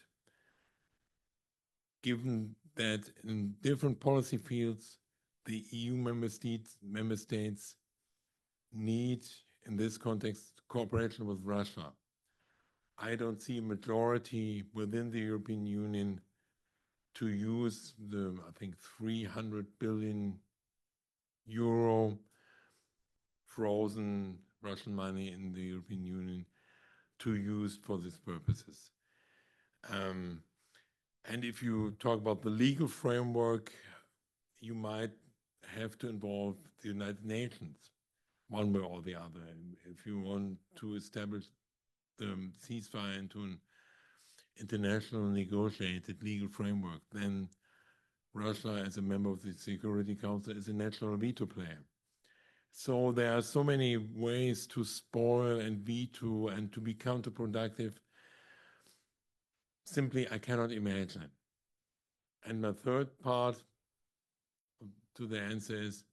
given that in different policy fields, the EU member states, need, in this context, cooperation with Russia. I don't see a majority within the European Union to use the, I think, 300 billion euro frozen Russian money in the European Union to use for these purposes. And if you talk about the legal framework, you might have to involve the United Nations one way or the other. And if you want to establish the ceasefire into an international negotiated legal framework, then Russia, as a member of the Security Council, is a natural veto player. So there are so many ways to spoil and veto and to be counterproductive. Simply, I cannot imagine. And my third part to the answer is,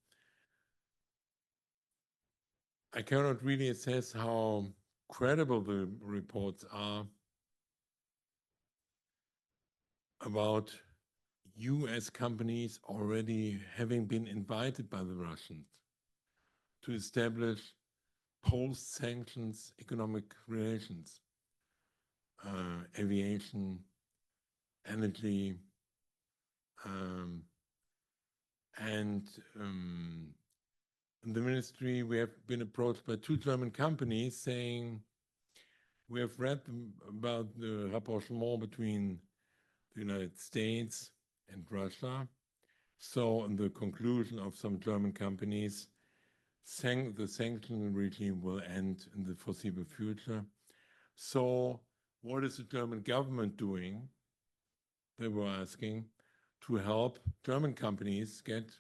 I cannot really assess how credible the reports are about US companies already having been invited by the Russians to establish post-sanctions economic relations, aviation, energy, and in the ministry, we have been approached by 2 German companies saying, we have read about the rapprochement between the United States and Russia. So in the conclusion of some German companies, the sanction regime will end in the foreseeable future. So what is the German government doing, they were asking, to help German companies get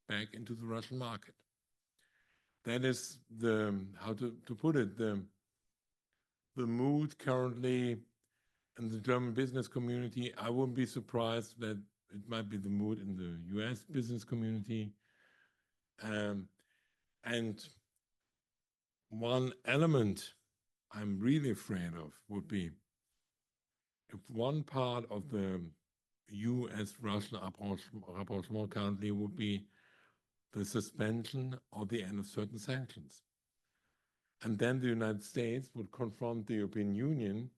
back into the Russian market? That is the, how to put it, the mood currently in the German business community. I wouldn't be surprised that it might be the mood in the US business community. And one element I'm really afraid of would be if one part of the US-Russian rapprochement currently would be the suspension or the end of certain sanctions. And then the United States would confront the European Union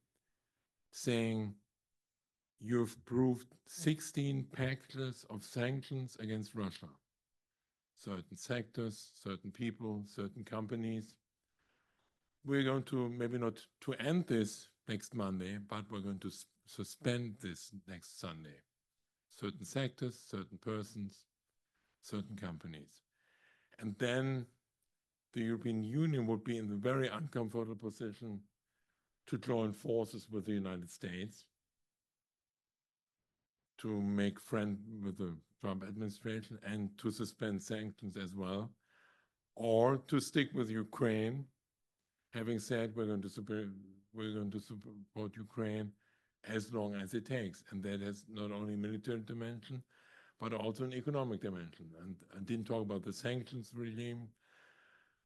saying, you've approved 16 packages of sanctions against Russia. Certain sectors, certain people, certain companies. We're going to, maybe not to end this next Monday, but we're going to suspend this next Sunday. Certain sectors, certain persons, certain companies. And then the European Union would be in the very uncomfortable position to join forces with the United States to make friend with the Trump administration and to suspend sanctions as well, or to stick with Ukraine, having said we're going to support Ukraine as long as it takes. And that has not only a military dimension, but also an economic dimension. And I didn't talk about the sanctions regime,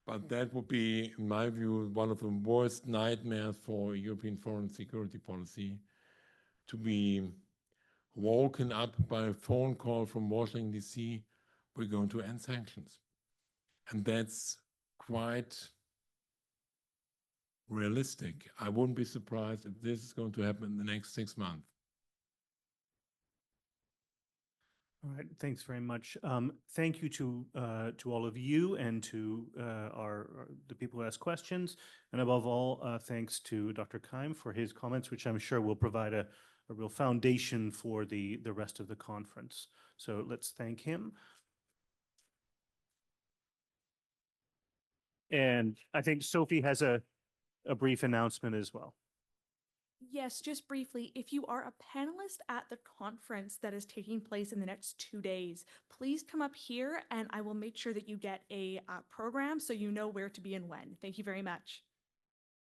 but that would be, in my view, one of the worst nightmares for European foreign security policy, to be woken up by a phone call from Washington, D.C., we're going to end sanctions. And that's quite realistic. I wouldn't be surprised if this is going to happen in the next 6 months. All right, thanks very much. Thank you to all of you and to the people who asked questions, and above all, thanks to Dr. Keim for his comments, which I'm sure will provide a real foundation for the rest of the conference. So let's thank him. And I think Sophie has a brief announcement as well. Yes, just briefly, if you are a panelist at the conference that is taking place in the next 2 days, please come up here and I will make sure that you get a program so you know where to be and when. Thank you very much.